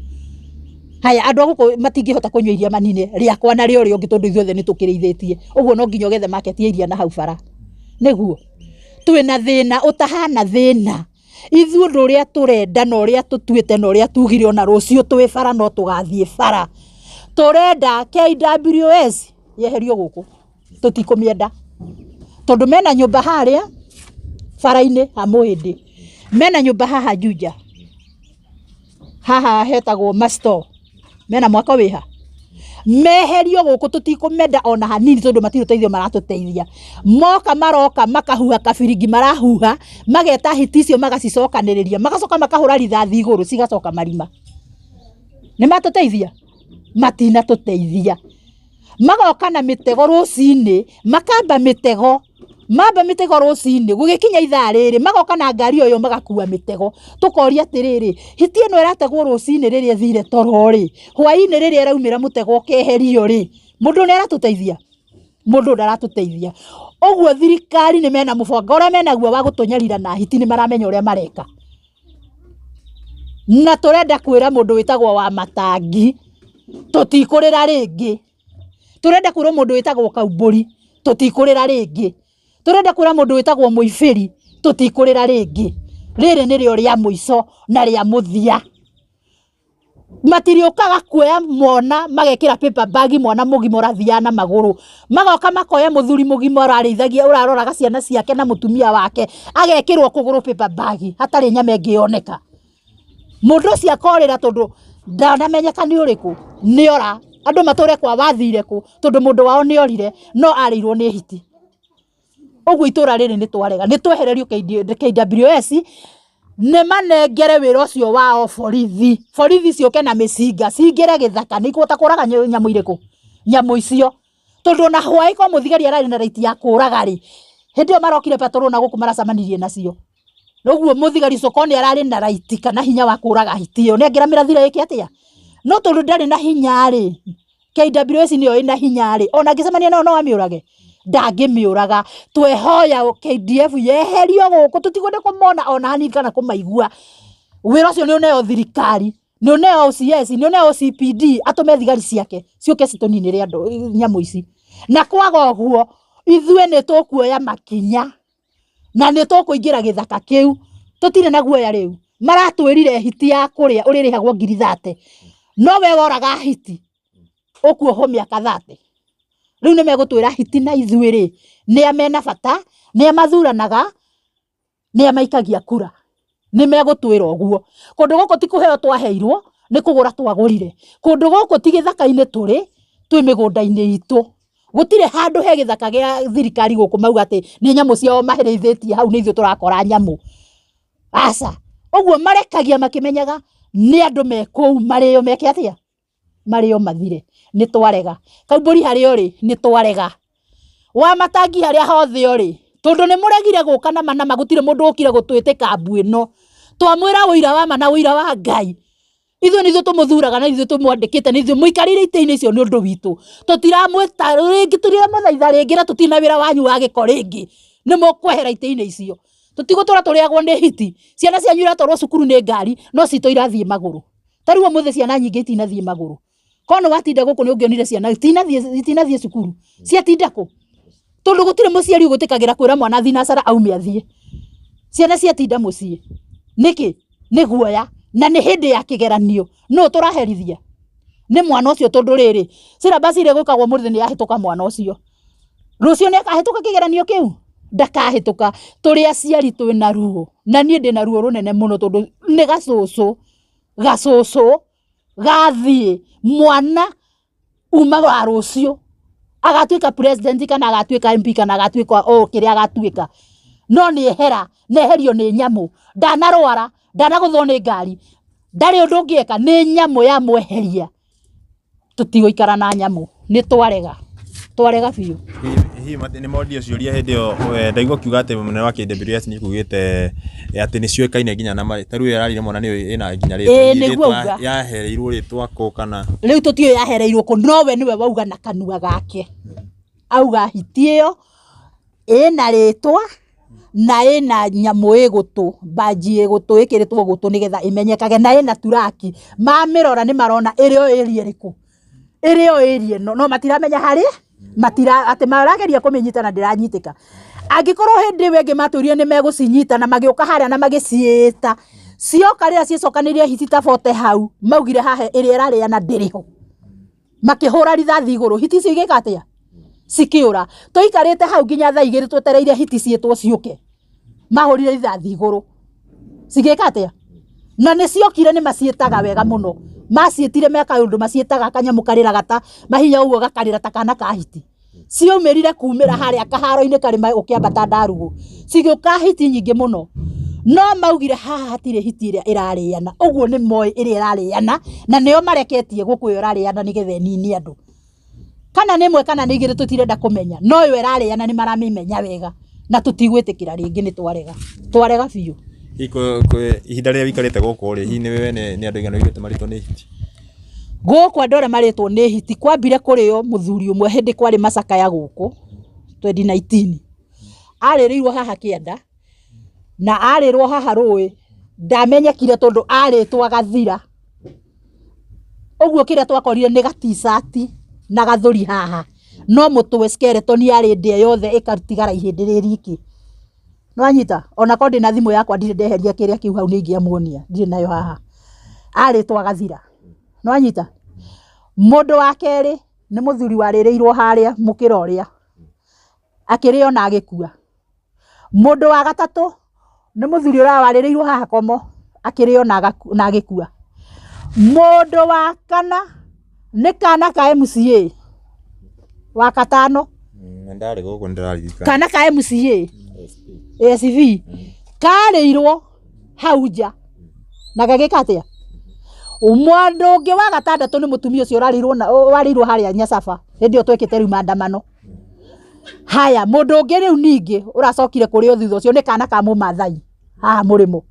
haya andũ agũkũ matingĩhota kũnyua iria manine rĩakwa na rĩo rĩongĩ tondũ ithuothe nĩ tũkĩrĩithĩtie ũguo no nginya ũgethe market ya iria na hau bara nĩguo twĩna thĩna ũtahana thĩna ithuĩ ũndũ ũrĩa tũrenda na ũrĩa tũtuĩte na ũrĩa tugire ona rũciũ twĩ bara no tũgathiĩ bara tũrenda KWS yeherio gũkũ tũtikũmĩenda tondũ mena nyũmba harĩa bara-inĩ ha Mũhĩndĩ mena nyũmba haha Juja haha hetagwo Masto mena mwako wĩha meherio gũkũ tũtikũmenda ona hanini tondũ matirĩ ũteithio maratũteithia moka maroka makahuha kabiringi marahuha mageta hiti icio magacicokanĩrĩria magacoka makahũra rithathi igũrũ cigacoka marima nĩ matũteithia matina tũteithia magoka na mĩtego rũcinĩ makamba mĩtego rũcinĩ gũgĩkinya ithaa rĩrĩ magoka na ngari ĩyo magakua mĩtego tũkoria atĩrĩrĩ hiti ĩno ĩrategwo rũcinĩ rĩrĩa thire toro rĩ hwaĩ-inĩ rĩrĩa ĩraumĩra mũtego ũkeherio rĩ mũndũ nĩ aratũteithia mũndũ ndaratũteithia ũguo thirikari nĩ mena mũbango ũrĩa menaguo wa gũtũnyarira na hiti nĩ maramenya ũrĩa mareka na turenda kwira mundu witagwo wa Matangi tutikurira ringi. Turenda kwira mundu witagwo Kaumburi tutikurira ringi. Turenda kwira mundu witagwo Muibiri tutikurira ringi. Riri nirio ria muico na ria muthia. Matiriokaga kuoya mwana magekira paper bag mwana mugima rathia na maguru. Magoka makoya muthuri mugima urarithagia uraroraga ciana ciake na mutumia wake agekirwo kuguru paper bag hatari nyame ngioneka. Mundu cia korera tondu ndanamenyeka ni uriku ni ora andu mature kwa wathire ku tondu mundu wao ni orire no arirwo ni hiti. Oguo itura riri ni twarega ni twehererio KWS ne manengere wira ucio wao borithi cioke na micinga cingire githaka ni kuota kuraga nyamu iriku nyamu icio tondu na hwai ko muthigari arari na right ya kuraga ri hindi o marokire patrol na guku maracamanirie nacio. Noguo muthigari sokoni arari na right kana hinya wa kuraga hitio ne ngira mirathira iki atia no tondu ndari na hinya ri KWS niyo ina hinya ri ona ngicemania no amiurage ndangimiuraga. Twehoya KDF yeherio guku tutigwende kumona ona hani kana kumaigua. Wira ucio ni uneo thirikari ni uneo OCS ni uneo CPD atume thigari ciake cioke cituninire andu nyamu ici na kwaga uguo ithue ni tukuoya makinya na ni tukuingira githaka kiu tutire na guoya riu maratwirire hiti ya kuria uririhagwo 30 no we woraga hiti ukuoho miaka 30 riu ni megutwira hiti na ithuiri ni amena bata ni amathuranaga ni amaikagia kura ni megutwira uguo kundu guku ti kuheo twaheirwo ni kugura twagurire kundu guku ti githaka-ini turi twi migunda-ini itu gutire handu he githaka gia thirikari guku mauga ati ni nyamu ciao maherithitie hau ni ithu turakora nyamu asa uguo marekagia makimenyaga ni andu mekou mario meke atia mario mathire ni twarega. Kaumburi hario ri ni twarega. Wa Matangi haria hothe ri tondu ni muregire guka na mana magutire mundu ukire gutwitika mbu ino twamwira wira wa mana wira wa Ngai ithu ni tumuthuraga na ithu tumwandikite ni ithu muikarire ite-ini icio ni undu witu tutiramwita ringi tutiramuthaitha ringi na tutina wira wanyu wa giko ringi ni mukwehera ite-ini icio tutigutura turiagwo ni hiti ciana cianyu iratwarwo cukuru ni ngari no cito irathie maguru tariwo muthe ciana nyingi itinathie maguru kono watinda guku ni ungionire ciana itinathie cukuru ciatinda ku tondu gutire muciari ugutikagira kwira mwana thinacara aume athie ciana ciatinda mucii niki ni guoya na ni hindi ya kigeranio no turaherithia ni mwana ucio tondu riri syllabus ire gwikagwo muthi ni yahituka mwana ucio rucio ni akahituka kigeranio kiu ndakahituka turi aciari twina ruo na nie ndina ruo runene muno tondu ni gacucu gathie mwana uma wa rucio agatuika president kana agatuika MP kana agatuika kiria agatuika no ni ehera neherio ni nyamu ndanarwara ndanaguthwo ni ngari ndari undu ngieka ni nyamu ya mweheria tutiguikara na nyamu ni twarega biu. Hihi ni modio ciuria hindi yo ndaigua kiuga ati munene wa KWS ni kugite ati ni ciuikaine nginya na taru yararire mwana ni ina nginya ritwa yahereirwo ritwa ko kana riu tutio yahereirwo ko nowe niwe wauga na kanua gake auga hiti iyo ina ritwa na ina nyamu igutu baji igutu ikiritwo gutu nigetha imenyekage na ina turaki mamirora ni marona irio area riku irio area no matiramenya hari matira ati marageria kumenyita na ndiranyitika angikorwo hindi wenge maturie ni megucinyita na magioka haria na magiciita cioka rira ciicokanirie hiti tabote hau maugire hahe iria irariana ndiriho makihura rithathi iguru hiti cio igika atia cikiura tuikarite hau nginya thaa 2 twetereire hiti cietwo ciuke mahurire rithathi iguru cigika atia na ni ciokire ni macietaga wega muno macietire meka undu macietaga kanyamu karira gata mahinya uguo gakarira takana ka hiti ciumirire kumira haria kaharo-ini karima ukiambata ndarugu cigioka hiti nyingi muno no maugire haha hatire hiti iria irariana uguo ni moi iria irariana na nio mareketie guku irariana nigethe nini andu kana nimwe kana ni igire tutirenda kumenya no yo irariana ni maramimenya wega na tutigwitikira ringi ni twarega biu. Iko ihinda ria wikarite guku ri hi ni wewe ni andu igana igite marito ni hiti guku andu aria maritwo ni hiti kwambire kurio muthuri umwe hindi kwari macaka ya guku 2019 aririrwo haha kienda na arirwo haha rui ndamenyekire tondu aritwa Gathira. Uguo kiria twakorire ni ga-t-shirt na gathuri haha, no mutwe skeleton yari ndia yothe ikarutigara ihindi ririki. Nwanyita ona ko ndi na thimu yakwa ndire ndeheria kiria kiu hau ningi amuonia ndire nayo haha. Aritwa Gathira. Nwanyita mundu wa keri ni muthuri warireirwo haria mukira uria akirio na agikua. Mundu wa gatatu ni muthuri ura warireirwo haha komo akirio na agikua. Mundu wa kana ni kana ka MCA wa katano ndari guku ndirarika kana ka MCA SV kareirwo hauja na gagikatia. Umwandu ungi wa gatandatu ni mutumia ucio warirwo haria Nyasafa hindi otwekite riu maandamano. Haya mundu ungi riu ningi uracokire kuri thutha ucio ni kana ka Mumathai haha murimo.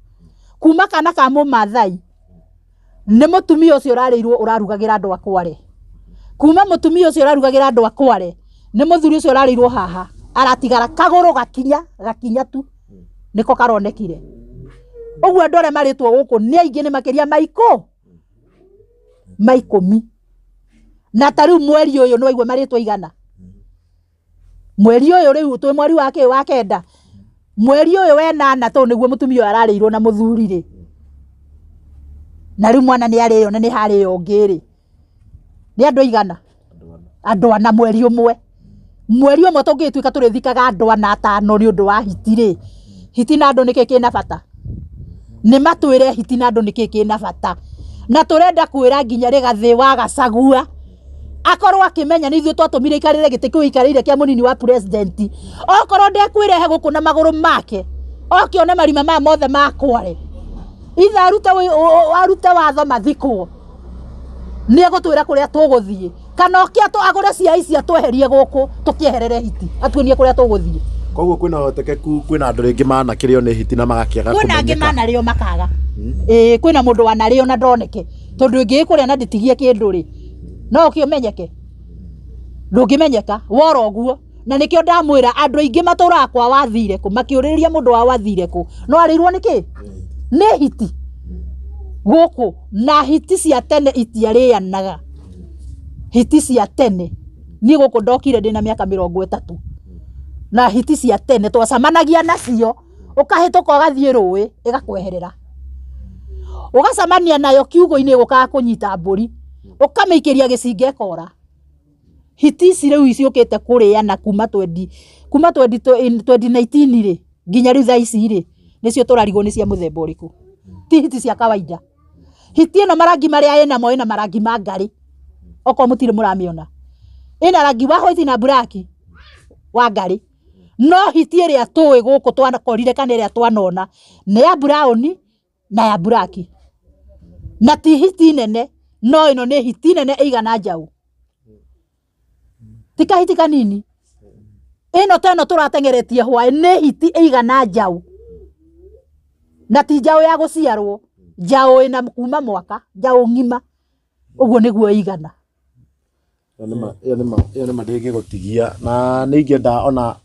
Kuma kana ka Mumathai ni mutumia ucio urarirwo urarugagira andu akware. Kuma mutumia ucio urarugagira andu akware ni muthuri ucio urarirwo haha aratigara kaguru gakinya tu niko karonekire. Uguo andu aria maritwo guku ni aingi ni makiria maikumi na tariu mweri uyu no igwe maritwo igana. Mweri uyu riu twi mweri wa kenda, mweri uyu we 8 to niguo mutumia ararirwo na muthuri ri, na riu mwana ni ariyo na ni hariyo ungiri ni andu igana. Andu ana mweri umwe tungituika turithikaga andu ana 5 ni undu wa hiti ri. Hiti na andu niki kina bata? Ni matwire hiti na andu niki kina bata? Na turenda kwira nginya Rigathi wa Gachagua akorwo akimenya ni ithuĩ twatumire ikarire giti kiu ikarire kia munini wa president. Okorwo ndekwirehe guku na maguru make okione marima ma mothe makware itha aruta watho mathikwo ni egutwira kuria tuguthie kana okia agure cia ici atweherie guku tukieherere hiti atuonie kuria tuguthie. Koguo kwina hotekeku kwina andu ringi mana kirio ni hiti na magakiaga kumenyeka. Kwina angi mana rio makaga. Kwina mundu wanario na ndoneke tondu ingi kuria na nditigie kindu ri no ukiomenyeke ndungimenyeka wora oguo. Na nikio ndamwira andu aingi matura kwa wathire ku makiuriria mundu wa wathire ku no arirwo niki ni hiti guku na hiti cia tene itiarianaga. Hiti cia tene ni guku ndokire ndina miaka 30 na hiti cia tene twacamanagia nacio ukahituka ugathie ruwi igakweherera ugacamania nayo kiugo-ini gukaga kunyita mburi ukamikiria gicinge kora. Hiti ici riu iciukite kuriana kuma 2019 ri nginya riu thaa ici ri nicio turarigwo ni cia muthemba uriku. Ti hiti cia kawaida. Hiti ino marangi maria ina mo ina marangi ma ngari oko mutire muramiona ina rangi wa white na black wa ngari. No hiti iria tuwi guku twanakorire kana iria twanona ni ya brown na ya black na ti hiti nene. No ino ni hiti nene igana njau tika hiti kanini. Ino teno turatengeretie hwae ni hiti igana njau na ti njau ya guciarwo njau ina kuma mwaka njau ngima. Uguo niguo igana. Iyo nima ndingi gutigia na ningienda ona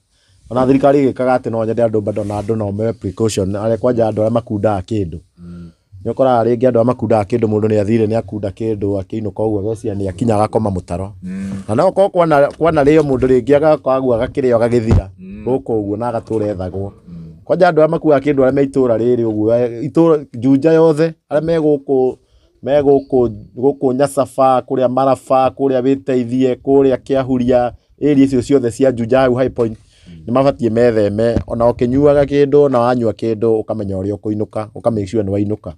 thirikari igikaga ati no nyende andu bado na andu no me precaution ale kwanja andu makundaga kindu. Ni ukora ringi andu makundaga kindu mundu ni athire ni akunda kindu akiinuka uguo gwecia ni akinyaga koma mutaro na no ko kwana rio mundu ringi agakagua gakirio gagithira guko uguo na agatura ethagwo. Kwanja andu makuaga kindu ale meitura riri uguo itura junja yothe ale meguko Nyasafa kuria Maraba kuria Witeithie kuria Kiahuria area icio ciothe cia junja hau high point ni mabatie metheme ona ukinyuaga kindu na wanyua kindu ukamenya uria ukuinuka ukamake sure ni wainuka.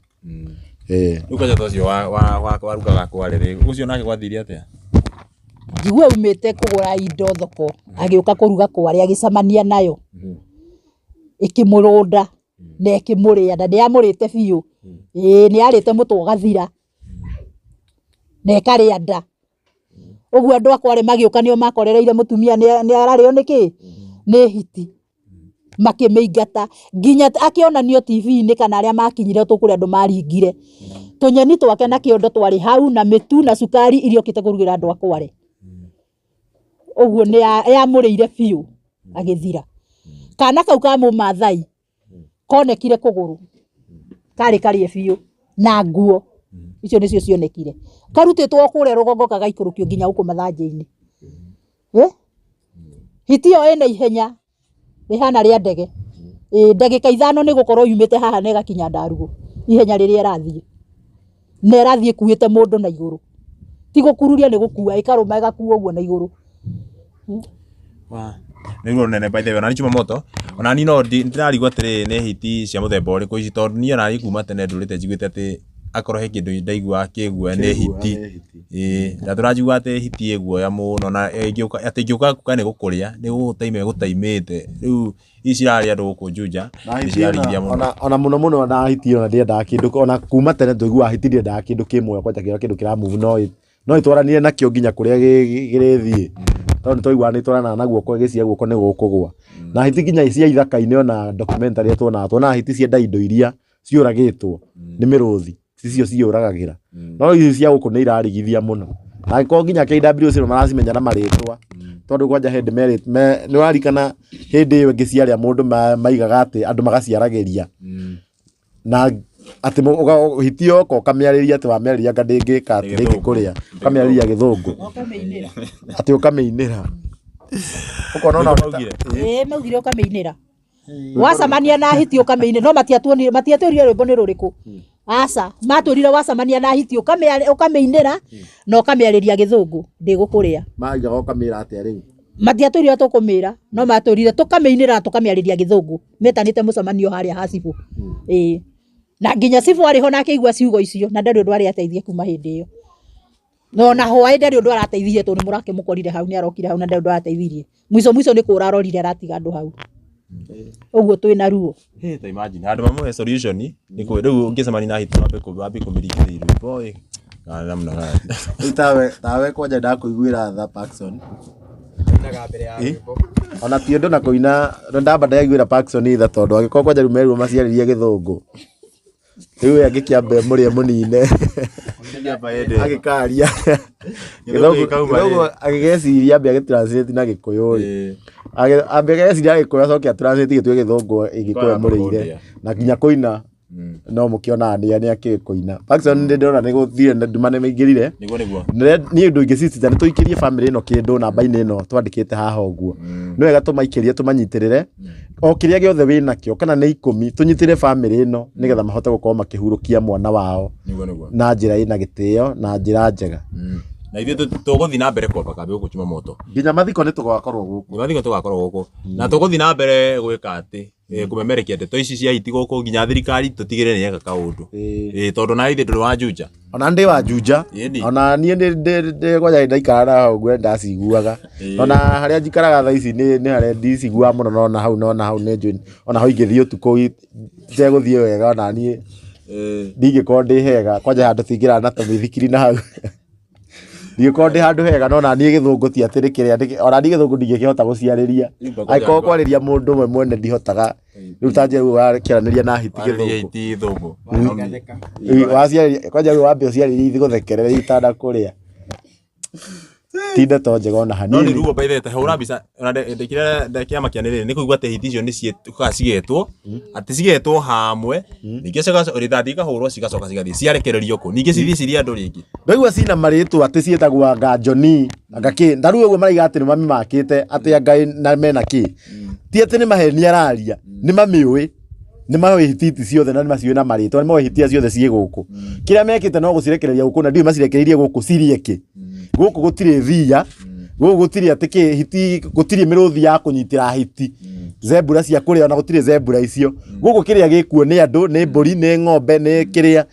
Ukaja tocio wa rugaga kware ri ucio nake gwathiri atia njigua umite kugura indo thoko agiuka kuruga kware agicamania nayo ikimurunda na ikimuria na ndiamurite biu ni arite mutu Gathira na ikaria nda. Uguo andu akware magiuka nio makorereire mutumia ni arario niki ni hiti makimeingata nginya akionanio TV-ini kana aria makinyire tukuria andu maringire tunyeni twake na kiondo twari hau na mitu na sukari irio kite kurugira andu akware. Uguo ni yamurire biu agithira. Kana kau ka Mumathai konekire kuguru kari karie biũ na nguo icio nĩcio cionekire karutĩtwo kũrĩa rũgongo kagaikũrũkio nginya gũkũ mathanjĩ-inĩ hiti ĩyo ĩna ihenya rĩhana rĩa ndege ndagĩka 5 nĩ gũkorwo yumĩte haha na ĩgakinya Ndarugũ ihenya rĩrĩa ĩrathiĩ na ĩrathiĩ ĩkuĩte mũndũ na igũrũ ti gũkururia nĩ gũkua ĩkarũma ĩgakua ũguo na igũrũ nĩguo nene by the way na Chuma Moto ona ni no ndirarigwo atĩrĩ nĩ hiti cia mũthemba ũrĩkũ ici tondũ niĩ ona kuma tene ndũrĩte njiguĩte atĩ akorwo he kĩndũ ndaigua kĩguoya nĩ hiti na tũranjigua atĩ hiti ĩguoya mũno na atĩ ingĩũka kuka nĩ gũkũrĩa nĩ gũtaimĩte rĩu ici cirarĩ andũ gũkũ Juja ona mũno na hiti ona ndiendaga kĩndũ ona kuma tene tũiguaga hiti ndiendaga kĩndũ kĩmwe kwanja kĩndũ kĩramove no itwaranire nakĩo nginya kũrĩa gĩgĩthiĩ tondũ twaiguaga nĩ twarana na guoko gĩcia guoko nĩ gũkũgũa na hiti nginya cia ithaka-inĩ ona documentary tuona hiti cienda indo iria ciũragĩtwo nĩ mĩrũthi icio ciũragagĩra no ici cia gũkũ nĩ irarigithia mũno na gĩkorwo nginya KWC maracimenya na marĩtwa tondũ kwanja hĩndĩ nĩ warikana hĩndĩ ĩyo ĩngĩ ciarĩa mũndũ maigaga atĩ andũ magaciaragĩria na atĩ hiti yoko ũkamĩarĩria atĩ wamĩarĩria anga ndĩngĩka atĩ ndĩngĩkũrĩa ũkamĩarĩria gĩthũngũ atĩ ũkamĩinĩra ũkona ona maugire ũkamĩinĩra wacamania na hiti ũkamĩinĩra no matiatwĩrire rwĩmbo nĩ rũrĩkũ aca matwĩrire wacamania na hiti ũkamĩinĩra na ũkamĩarĩria gĩthũngũ ndĩgũkũrĩa maigaga ũkamĩra atĩa rĩu matiatwĩrire tũkũmĩra no matwĩrire tũkamĩinĩra na tũkamĩarĩria gĩthũngũ metanĩte mũcemanio harĩa ha cibũ na nginya cibũ arĩho na akĩigua ciugo icio na ndarĩ ũndũ arĩa ateithie kuma hĩndĩ ĩyo no na hwaĩ ndarĩ ũndũ arateithirie tondũ nĩ mũrakĩmũkorire hau nĩ arokire hau na ndarĩ ũndũ arateithirie mwico nĩ kũrarorire aratiga andũ hau ũguo twĩ na ruo ta imagine andũ mamwe solution nĩ kũ rĩu ũngĩcemania na hiti wambe kũmĩrigithia rwĩmbo namna tawe kwanja ndakũiguĩra tha Paxson ona ti ũndũ na kũina ndamba ndaiguĩra Paxson tha tondũ agĩkorwo kwanja rĩu merirwo maciarĩrie gĩthũngũ rĩu agĩkĩambe mũrĩe mũnine agĩkaria gĩthũngũ agĩgeciria ambe agĩtranslate na gĩkũyũ ambe agĩgeciria gĩkũyũ acoke atranslate gĩtue gĩthũngũ ĩgĩkũyũ mũrĩire na nginya kũina no mũkĩona nĩ akĩũĩ kũina Paxson ndĩrona nĩ gũthire nduma nĩ maingĩrire niĩ ũndũ ingĩcicita nĩ tũikĩrie family ĩno kĩndũ namba-inĩ ĩno twandĩkĩte haha ũguo nĩ wega tũmaikĩrie tũmanyitĩrĩre o kĩrĩa gĩothe wĩnakĩo kana nĩ 10 tũnyitĩrĩre family ĩno nĩgetha mahote gũkorwo makĩhurũkia mwana wao na njĩra ĩna gĩtĩo na njĩra njega na ithuĩ tũgũthiĩ na mbere kwamba kambĩ gũkũ Chuma Moto nginya mathiko nĩ tũgakorwo gũkũ na tũgũthiĩ na mbere gwĩka atĩ kũmemerekia ndeto ici cia hiti gũkũ nginya thirikari tũtigĩrĩre nĩ yeka kaũndũ tondũ na ithuĩ ndũrĩ wa Juja ona ndĩ wa Juja ona niĩ ndĩ kwanja ndaikara na ũguo ndaciguaga ona harĩa njikaraga thaa ici nĩ harĩa ndiciguaga mũno no na hau nĩ njũĩ ona hau ingĩthiĩ ũtukũ itegũthiĩ wega ona niĩ ndingĩkorwo ndĩ hega kwanja handũ tingĩrara na tũmĩthikiri na hau ndingĩkorwo ndĩ handũ hega no na niĩ gĩthũngũ ti atĩ kĩrĩa ona niĩ gĩthũngũ ndingĩkĩhota gũciarĩria angĩkorwo kwarĩria mũndũ ũmwe mwene ndihotaga rĩu ta njĩra wakĩaranĩria na hiti gĩthũngũ waciarĩria kwanja rĩu wambe ũciarĩrie ithigũthekerere itandakũrĩa tinda to njega ona hanini no nĩ ruo by the way hũra mbica ona ndĩkĩra kĩama kĩanĩrĩrĩ nĩ kũigua atĩ hiti icio nĩ cigetwo atĩ cigetwo hamwe ningĩ rĩthathi ikahũrwo cigacoka cigathiĩ ciarekererio kũ ningĩ cithiĩ ciria andũ rĩngĩ ndaigua cina marĩtwa atĩ ciĩtagwo anga Johnny anga kĩ ndaru ũguo maraiga atĩ nĩ mamĩmakĩte atĩ anga na mena kĩ ti atĩ nĩ maheni araria nĩ mamĩũĩ nĩ mawe hiti ciothe na nĩ maciũĩ na marĩtwa nĩ mawe hiti ciothe ciĩ gũkũ kĩrĩa mekĩte no gũcirekereria gũkũ na ndiũ macirekereirie gũkũ cirieke gũkũ gũtirĩ thia gũkũ gũtirĩ atĩ hiti gũtirĩ mĩrũthi ya kũnyitĩra hiti zebura cia kũrĩa ona gũtirĩ zebura icio gũkũ kĩrĩa gĩkuo nĩ andũ nĩ mbũri nĩ ng'ombe nĩ kĩrĩa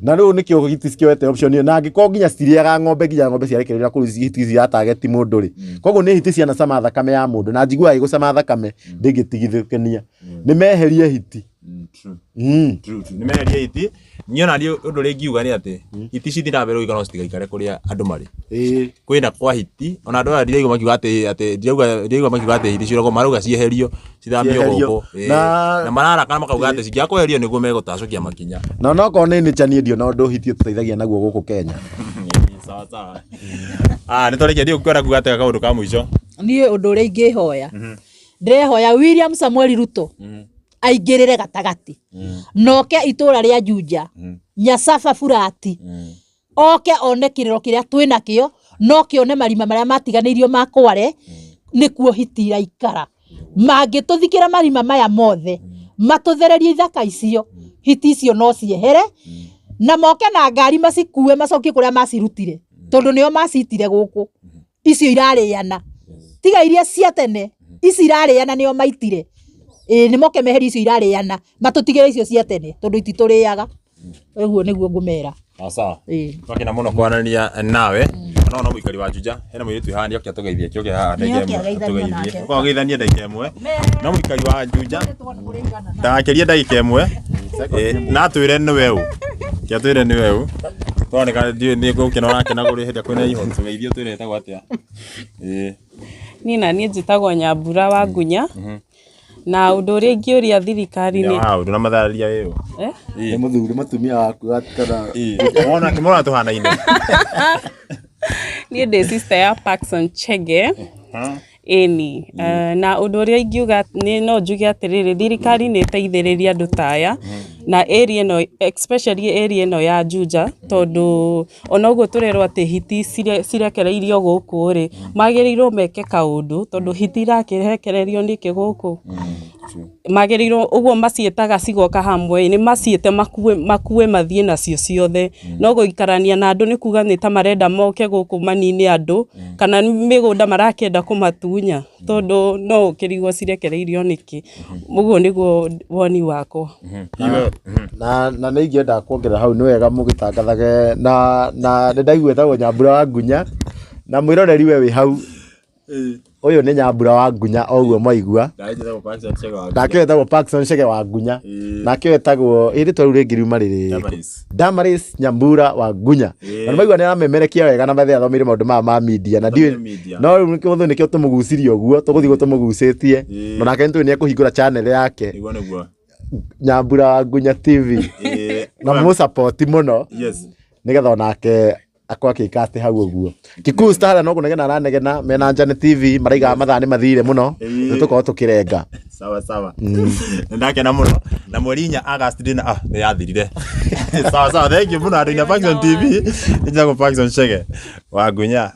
na rĩu nĩkĩo hiti cikĩoete option ĩyo na angĩkorwo nginya citirĩaga ng'ombe nginya ng'ombe ciarekereria kũrĩ hiti ici ya target mũndũ rĩ koguo nĩ hiti ciana cama thakame ya mũndũ na njiguaga gĩgũcama thakame ndĩngĩtigithũkania nĩ meherie hiti nĩ meherie hiti niĩ ona niĩ ũndũ ũrĩa ingiuga nĩ atĩ hiti cithiĩ na mbere gũikara no citigaikare kũrĩa andũ marĩ kwĩna kwa hiti ona andũ aya ndiraigua makiuga ndiraigua makiuga atĩ hiti cioragwo marauga cieherio cithamio gũkũ na mararakana makauga atĩ cingĩaga kweherio nĩguo megũtacũkia makinya na onokorwo nĩ nĩchanie ndio na ũndũ hiti tũteithagia naguo gũkũ Kenya sawa nĩ twarĩkia ndio kwenda kuuga atĩ kaũndũ ka mũico niĩ ũndũ ũrĩa ingĩhoya ndĩrehoya William Samuel Ruto aingirire gatagati noke itura ria Juja Nyasafa Furati oke one kiriro kiria twina kio noke one marima maria matiganeirio makware nikuo hitira ikara mangituthikira marima maya mothe matuthererie ithaka icio hiti icio no ciehere na moke na ngari macikue macokie kuria macirutire tondu nio macitire guku icio irariana tiga iria cia tene ici irariana nio maitire ni moke meheri icio irariana matutigire icio cia tene tondu itituriaga eguo niguo ngumera sawa twakina muno kwanania nawe no muikari wa Juja hena mwitu ihani okia tugeithie kioke haha tugeithie kwa geithania ndagika imwe no muikari wa Juja ndakeria ndagika imwe na twire ni wewe kia twire ni wewe twoneka ni gukina rakena guri henda kwina iho tugeithie twire etagwo atia Nina niĩ njĩtagwo Nyambura wa Ngunya na ũndũ ũrĩa ingĩũria thirikari nĩ ũndũ na mathararia wewe ni muthuri mutumia waku atikana ona kimona tuhanaine niĩ ndĩ sister ya Paxson Chege eni na ũndũ ũrĩa ingiuga no njuge atĩrĩrĩ thirikari nĩ ĩteithĩrĩria andũ taya na area ĩno especially area ĩno ya Juja tondu ona ũguo tũrerwo atĩ hiti cirekereirio gũkũ rĩ magĩrĩirwo meke kaũndũ tondu hiti irakerekererio nĩkĩ gũkũ magĩrĩirwo ũguo maciĩtaga cigoka hamwe nĩ maciĩte makue mathiĩ nacio ciothe no gũikarania na andũ nĩ kuga nĩ ta marenda moke gũkũ manine andũ kana mĩgũnda marakĩenda kũmatunya tondu no kĩrigwo cirekereirio nĩkĩ ũguo nĩguo woni wakwa na nĩ ingĩenda kuongerera hau nĩ wega mũgĩtangathage na ndaigua etagwo Nyambura wa Ngunya na mwĩroreri we wĩ hau uyu nĩ Nyambura wa Ngunya oguo mwaigua ndake etagwo Paxson Chege wa Ngunya nake etagwo ĩrĩtwa rĩu rĩngĩ riuma rĩrĩ Damaris Nyambura wa Ngunya na mwaigua nĩ aramemerekia wega na mathe athomeire maũndũ ma media na no rĩu nĩkĩo nĩkĩo tũmũgucirie ũguo tũgũthiĩ tũmũgucĩtie na nake nĩ ekũhingũra channel yake Nyambura wa Ngunya TV na mũsupport mũno nĩgetha onake akwa kikate hau uguo Kikuyu Star no kunegena aranegena mena Janet TV maraiga mathani mathire muno tuko tukirenga sawa ndakena muno na mweri 4 August dina ni yathirire sawa thank you muno andũ na Paxson TV njagwo Paxson Chege wa Ngunya